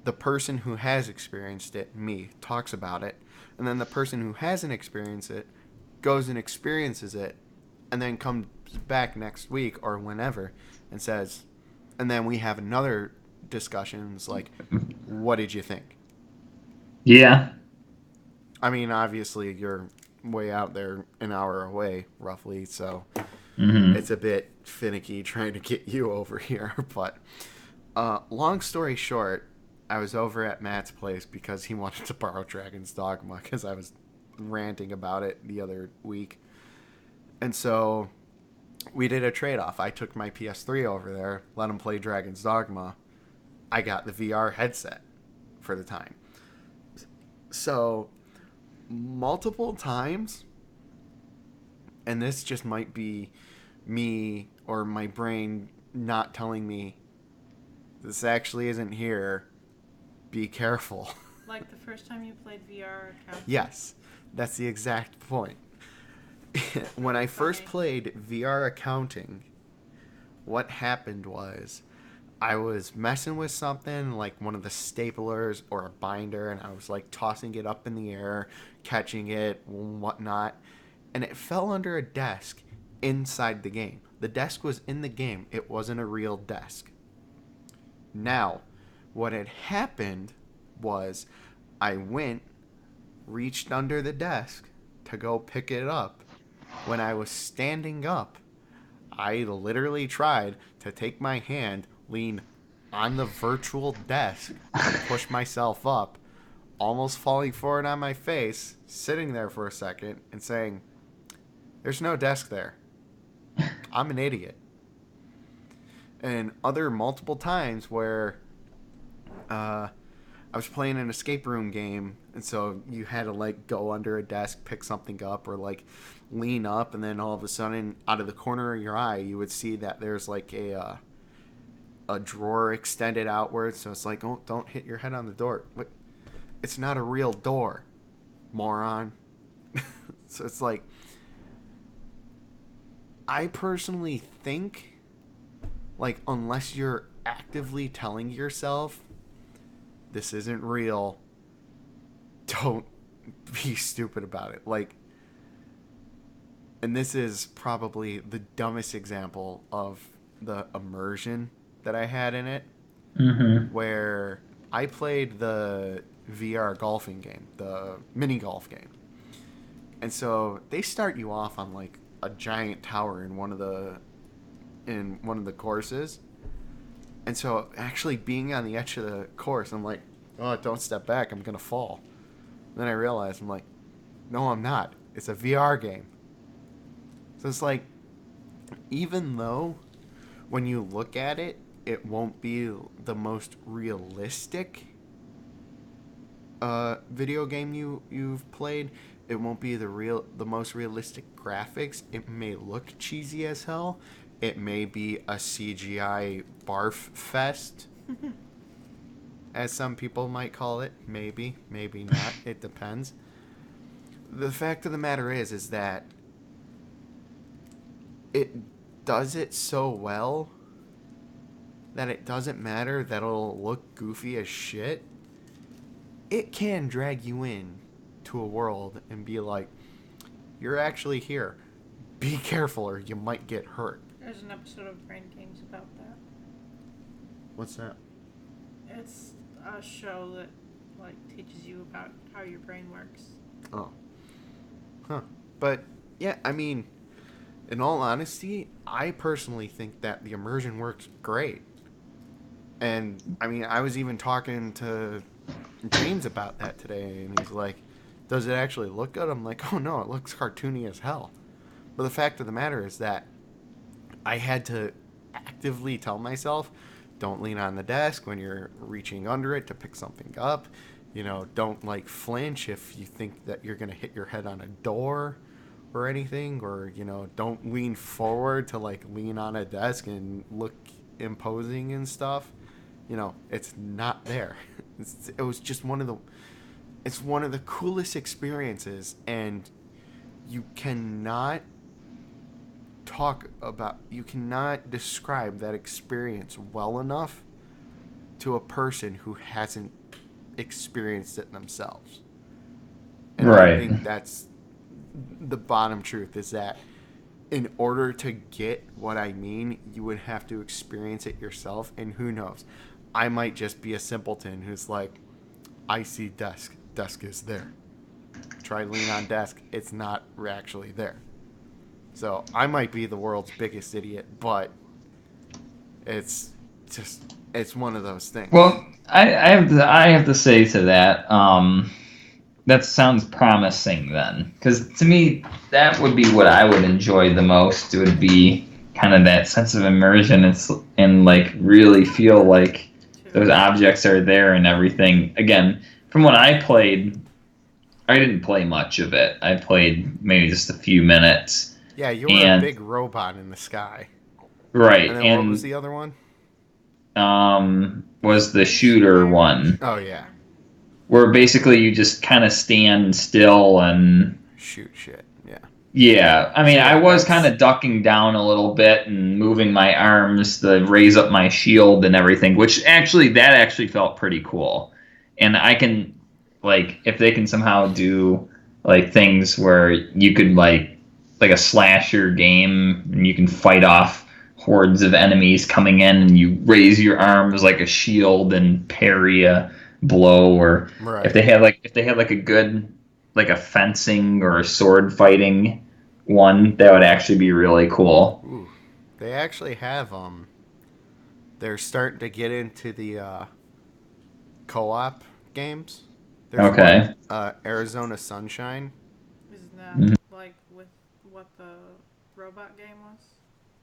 [SPEAKER 1] the person who has experienced it, me, talks about it, and then the person who hasn't experienced it goes and experiences it, and then comes back next week or whenever and says, and then we have another discussions like, what did you think?
[SPEAKER 3] Yeah.
[SPEAKER 1] I mean, obviously you're way out there, an hour away roughly, so
[SPEAKER 3] hmm
[SPEAKER 1] it's a bit finicky trying to get you over here. But long story short, I was over at Matt's place because he wanted to borrow Dragon's Dogma because I was ranting about it the other week. And so we did a trade off. I took my PS3 over there, let him play Dragon's Dogma. I got the VR headset for the time. So multiple times, and this just might be me or my brain not telling me this actually isn't here. Be careful.
[SPEAKER 2] Like the first time you played VR account?
[SPEAKER 1] Yes, that's the exact point. When I first
[SPEAKER 2] Funny.
[SPEAKER 1] played VR accounting, what happened was I was messing with something like one of the staplers or a binder, and I was like tossing it up in the air, catching it, whatnot, and it fell under a desk inside the game. The desk was in the game, it wasn't a real desk. Now, what had happened was I went, reached under the desk to go pick it up. When I was standing up, I literally tried to take my hand, lean on the virtual desk to push myself up, almost falling forward on my face, sitting there for a second, and saying, "There's no desk there. I'm an idiot." And other multiple times where I was playing an escape room game, and so you had to like go under a desk, pick something up, or like lean up, and then all of a sudden, out of the corner of your eye, you would see that there's like a drawer extended outward. So it's like, oh, don't hit your head on the door. But it's not a real door, moron. So it's like, I personally think, like, unless you're actively telling yourself this isn't real, don't be stupid about it. Like, and this is probably the dumbest example of the immersion that I had in it, where I played the VR golfing game, the mini golf game. And so they start you off on like a giant tower in one of the courses. And so actually being on the edge of the course, I'm like, oh, don't step back, I'm going to fall. And then I realized, I'm like, no, I'm not. It's a VR game. So it's like, even though when you look at it, it won't be the most realistic video game you've played. It won't be the most realistic graphics. It may look cheesy as hell. It may be a CGI barf fest, as some people might call it. Maybe, maybe not. It depends. The fact of the matter is that it does it so well that it doesn't matter that it'll look goofy as shit. It can drag you in to a world and be like, you're actually here. Be careful or you might get hurt.
[SPEAKER 2] There's an episode of Brain Games about that.
[SPEAKER 1] What's that?
[SPEAKER 2] It's a show that like teaches you about how your brain works.
[SPEAKER 1] Oh. Huh. But, yeah, I mean, in all honesty, I personally think that the immersion works great. And, I mean, I was even talking to James about that today, and he's like, does it actually look good? I'm like, oh no, it looks cartoony as hell. But the fact of the matter is that I had to actively tell myself, don't lean on the desk when you're reaching under it to pick something up. You know, don't like flinch if you think that you're going to hit your head on a door or anything. Or, you know, don't lean forward to like lean on a desk and look imposing and stuff. You know, it's not there. It was just it's one of the coolest experiences, and you cannot describe that experience well enough to a person who hasn't experienced it themselves. And
[SPEAKER 3] Right.
[SPEAKER 1] I think that's the bottom truth, is that in order to get what I mean, you would have to experience it yourself. And who knows, I might just be a simpleton who's like, I see desk is there, try lean on desk, it's not actually there. So I might be the world's biggest idiot, but it's one of those things.
[SPEAKER 3] Well, I have to say to that, that sounds promising then, because to me that would be what I would enjoy the most. It would be kind of that sense of immersion and like really feel like those objects are there and everything. Again, from what I played, I didn't play much of it. I played maybe just a few minutes.
[SPEAKER 1] Yeah, you were a big robot in the sky.
[SPEAKER 3] Right.
[SPEAKER 1] And then what was the other one?
[SPEAKER 3] Was the shooter one.
[SPEAKER 1] Oh, yeah.
[SPEAKER 3] Where basically you just kind of stand still and
[SPEAKER 1] shoot shit, yeah.
[SPEAKER 3] Yeah, I
[SPEAKER 1] So
[SPEAKER 3] mean, I
[SPEAKER 1] yeah,
[SPEAKER 3] was kind
[SPEAKER 1] that's
[SPEAKER 3] of ducking down a little bit and moving my arms to raise up my shield and everything, which actually that actually felt pretty cool. And I can like if they can somehow do like things where you could like a slasher game and you can fight off hordes of enemies coming in and you raise your arms like a shield and parry a blow, or
[SPEAKER 1] right.
[SPEAKER 3] if they had like a good like a fencing or a sword fighting one, that would actually be really cool.
[SPEAKER 1] Ooh, they actually have they're starting to get into the co-op games. There's one,
[SPEAKER 3] Okay.
[SPEAKER 1] Arizona Sunshine.
[SPEAKER 2] Isn't that
[SPEAKER 3] Mhm.
[SPEAKER 2] like with what the robot game was?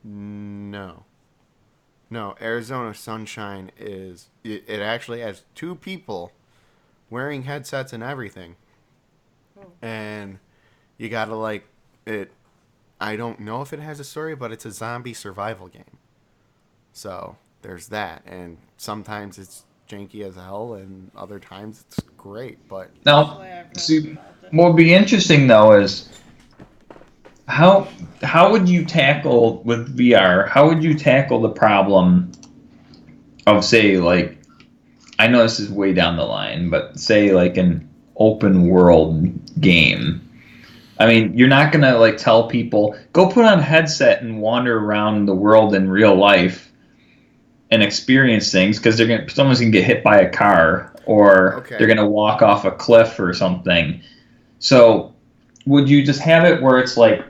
[SPEAKER 1] No, no, Arizona Sunshine is it actually has two people wearing headsets and everything,
[SPEAKER 2] Oh,
[SPEAKER 1] and you gotta like it. I don't know if it has a story, but it's a zombie survival game. So there's that, and sometimes it's janky as hell, and other times it's great. But
[SPEAKER 3] Now,
[SPEAKER 2] actually, I've read
[SPEAKER 3] see,
[SPEAKER 2] about it.
[SPEAKER 3] what would be interesting though is how how would you tackle with VR? How would you tackle the problem of say like I know this is way down the line, but say like an open world game. I mean, you're not gonna like tell people go put on a headset and wander around the world in real life and experience things because they're gonna someone's gonna get hit by a car or they're
[SPEAKER 1] okay,
[SPEAKER 3] gonna walk off a cliff or something. So would you just have it where it's like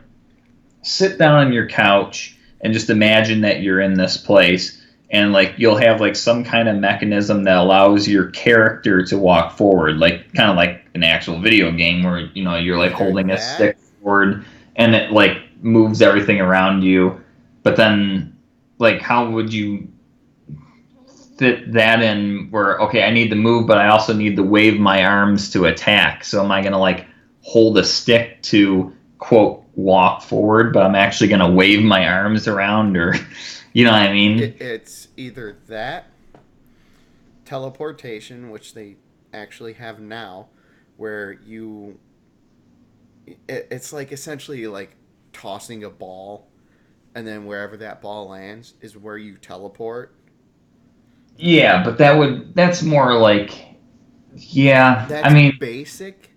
[SPEAKER 3] sit down on your couch and just imagine that you're in this place and like you'll have like some kind of mechanism that allows your character to walk forward, like kind of like an actual video game where you know you're like
[SPEAKER 1] either
[SPEAKER 3] holding a
[SPEAKER 1] that.
[SPEAKER 3] stick forward and it like moves everything around you, but then like how would you fit that in where okay I need to move but I also need to wave my arms to attack, so am I going to like hold a stick to quote walk forward but I'm actually going to wave my arms around, or you know what I mean?
[SPEAKER 1] It's either that teleportation, which they actually have now, where it's like essentially like tossing a ball, and then wherever that ball lands is where you teleport.
[SPEAKER 3] Yeah, but that's more like yeah I
[SPEAKER 1] That's
[SPEAKER 3] mean
[SPEAKER 1] basic,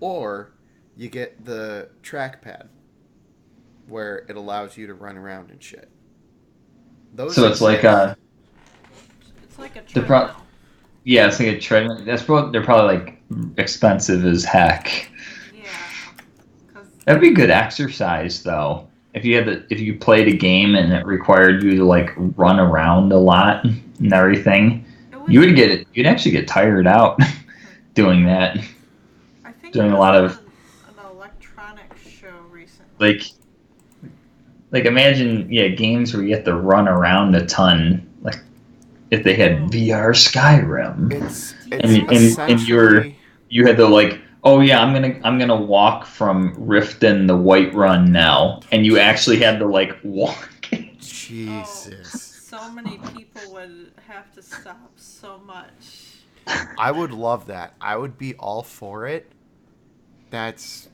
[SPEAKER 1] or you get the trackpad where it allows you to run around and shit. Those
[SPEAKER 3] so it's like
[SPEAKER 1] exist.
[SPEAKER 2] It's like a
[SPEAKER 3] the pro
[SPEAKER 2] treadmill.
[SPEAKER 3] yeah it's like a treadmill. That's probably they're probably like expensive as heck.
[SPEAKER 2] Yeah, because
[SPEAKER 3] That'd be good exercise though. If you played a game and it required you to like run around a lot and everything,
[SPEAKER 2] it
[SPEAKER 3] you
[SPEAKER 2] was.
[SPEAKER 3] would you'd actually get tired out doing that.
[SPEAKER 2] I think it
[SPEAKER 3] Doing a
[SPEAKER 2] was
[SPEAKER 3] lot
[SPEAKER 2] in
[SPEAKER 3] of
[SPEAKER 2] an electronic show recently.
[SPEAKER 3] like imagine yeah games where you have to run around a ton. Like if they had
[SPEAKER 2] Oh,
[SPEAKER 3] VR Skyrim
[SPEAKER 2] do you
[SPEAKER 1] It's
[SPEAKER 2] guys?
[SPEAKER 3] and
[SPEAKER 1] essentially
[SPEAKER 3] you had to like oh yeah I'm gonna walk from Riften the Whiterun now, and you actually
[SPEAKER 1] Jesus.
[SPEAKER 3] had to like walk.
[SPEAKER 2] Oh,
[SPEAKER 1] Jesus.
[SPEAKER 2] so many people would have to stop so much.
[SPEAKER 1] I would love that. I would be all for it. That's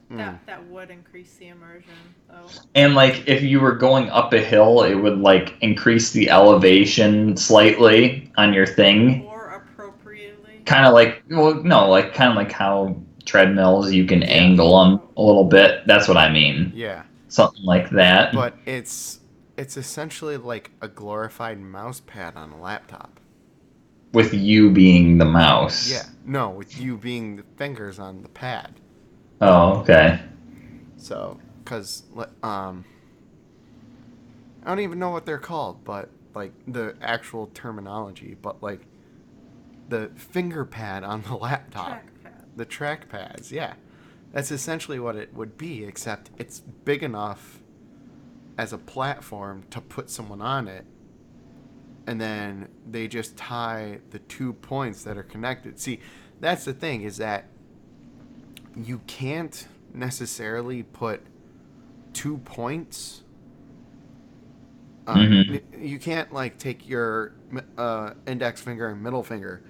[SPEAKER 2] That would increase the immersion, though.
[SPEAKER 3] And like if you were going up a hill, it would like increase the elevation slightly on your thing.
[SPEAKER 2] Or appropriately.
[SPEAKER 3] Kind of like well, no, like kind of like how treadmills you can
[SPEAKER 1] yeah,
[SPEAKER 3] angle them
[SPEAKER 2] Oh,
[SPEAKER 3] a little bit. That's what I mean.
[SPEAKER 1] yeah.
[SPEAKER 3] Something like that
[SPEAKER 1] But it's essentially like a glorified mouse pad on a laptop.
[SPEAKER 3] with you being the
[SPEAKER 1] Yeah.
[SPEAKER 3] mouse.
[SPEAKER 1] No, with you being the fingers on the pad.
[SPEAKER 3] Oh, okay.
[SPEAKER 1] So, cuz I don't even know what they're called, but like the actual terminology, but like the finger pad on the laptop,
[SPEAKER 2] trackpad.
[SPEAKER 1] the track pads, yeah. That's essentially what it would be, except it's big enough as a platform to put someone on it, and then they just tie the 2 points that are connected. See, that's the thing is that you can't necessarily put 2 points. Uh,
[SPEAKER 3] Hmm.
[SPEAKER 1] you can't like take your index finger and middle finger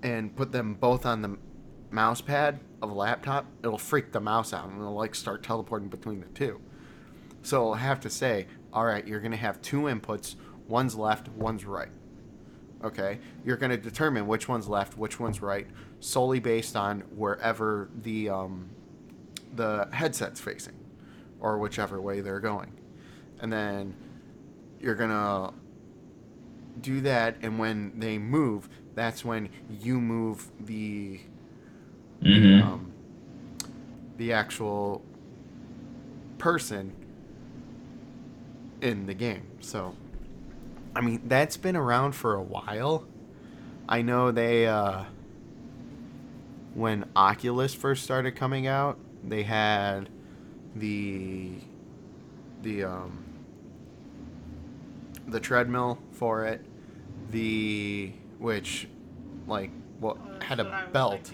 [SPEAKER 1] and put them both on the mouse pad of a laptop, it'll freak the mouse out and it'll like start teleporting between the two. So it'll have to say, all right, you're going to have two inputs, one's left, one's right. Okay? You're going to determine which one's left, which one's right, solely based on wherever the headset's facing, or whichever way they're going. And then you're going to do that, and when they move, that's when you move the actual person in the game. So, I mean, that's been around for a while. I know they, when Oculus first started coming out, they had the treadmill for it, which like had a belt.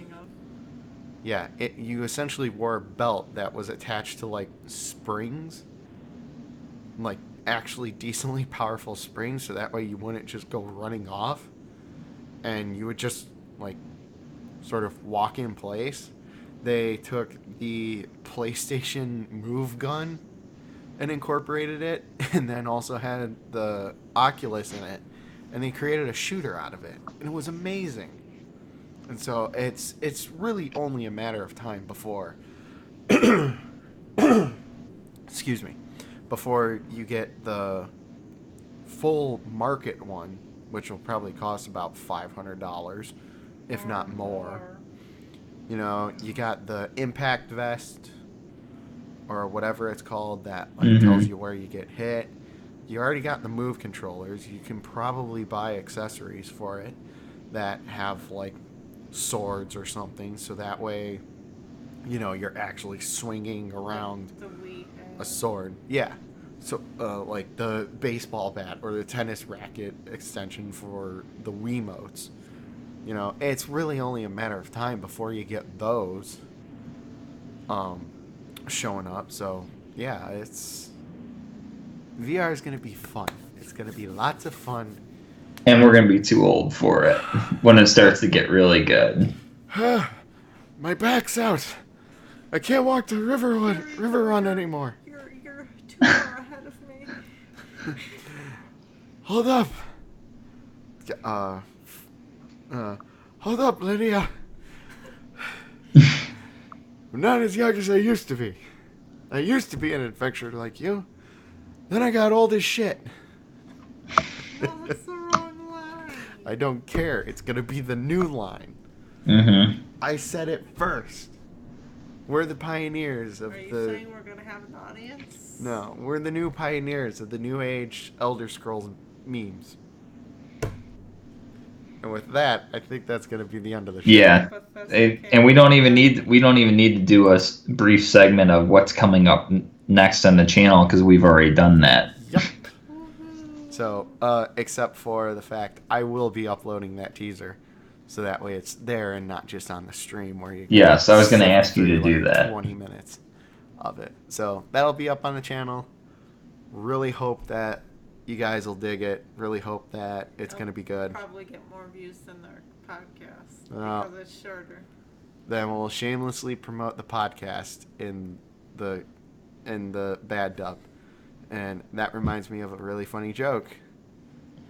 [SPEAKER 1] Yeah, you essentially wore a belt that was attached to like springs, like actually decently powerful springs, so that way you wouldn't just go running off, and you would just like sort of walk in place. They took the PlayStation Move gun and incorporated it, and then also had the Oculus in it, and they created a shooter out of it, and it was amazing. And so it's really only a matter of time before excuse me, before you get the full market one, which will probably cost about $500, if not more. You know, you got the impact vest, or whatever it's called, that like tells you where you get hit. You already got the Move controllers. You can probably buy accessories for it that have like swords or something, so that way, you know, you're actually swinging around a sword. Yeah. So like the baseball bat or the tennis racket extension for the Wiimotes. You know, it's really only a matter of time before you get those showing up. So yeah, VR is going to be fun. It's going to be lots of fun.
[SPEAKER 3] And we're going to be too old for it when it starts to get really good.
[SPEAKER 1] My back's out. I can't walk to River Run anymore.
[SPEAKER 2] You're too far ahead of me.
[SPEAKER 1] Hold up. Hold up, Lydia. I'm not as young as I used to be. I used to be an adventurer like you. Then I got old as shit.
[SPEAKER 2] Oh, that's the wrong line.
[SPEAKER 1] I don't care. It's going to be the new line.
[SPEAKER 3] Mm-hmm.
[SPEAKER 1] I said it first. We're the pioneers of
[SPEAKER 2] Are you
[SPEAKER 1] the...
[SPEAKER 2] saying we're going to have an audience?
[SPEAKER 1] No, we're the new pioneers of the new age Elder Scrolls memes. And with that, I think that's going to be the end of the show.
[SPEAKER 3] Yeah,
[SPEAKER 2] Okay.
[SPEAKER 3] and we don't even need to do a brief segment of what's coming up next on the channel because we've already done that.
[SPEAKER 1] Yep. So, except for the fact I will be uploading that teaser, so that way it's there and not just on the stream where you.
[SPEAKER 3] Yes, I was going to
[SPEAKER 1] sit
[SPEAKER 3] ask you to
[SPEAKER 1] through,
[SPEAKER 3] do
[SPEAKER 1] like,
[SPEAKER 3] that.
[SPEAKER 1] 20 minutes of it. So that'll be up on the channel. Really hope that you guys will dig it. Really hope that it's going to be good.
[SPEAKER 2] Probably get more views than their podcast because it's shorter.
[SPEAKER 1] Then we'll shamelessly promote the podcast in the bad dub. And that reminds me of a really funny joke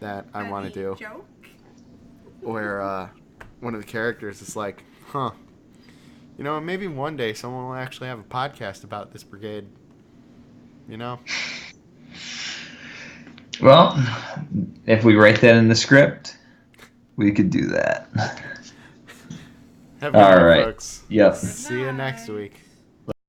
[SPEAKER 1] that I want to do.
[SPEAKER 2] Joke?
[SPEAKER 1] Where one of the characters is like, you know, maybe one day someone will actually have a podcast about this brigade. You know?
[SPEAKER 3] Well, if we write that in the script, we could do that.
[SPEAKER 1] Have a good
[SPEAKER 3] All
[SPEAKER 1] night,
[SPEAKER 3] right.
[SPEAKER 1] folks.
[SPEAKER 3] Yep.
[SPEAKER 1] See you next week.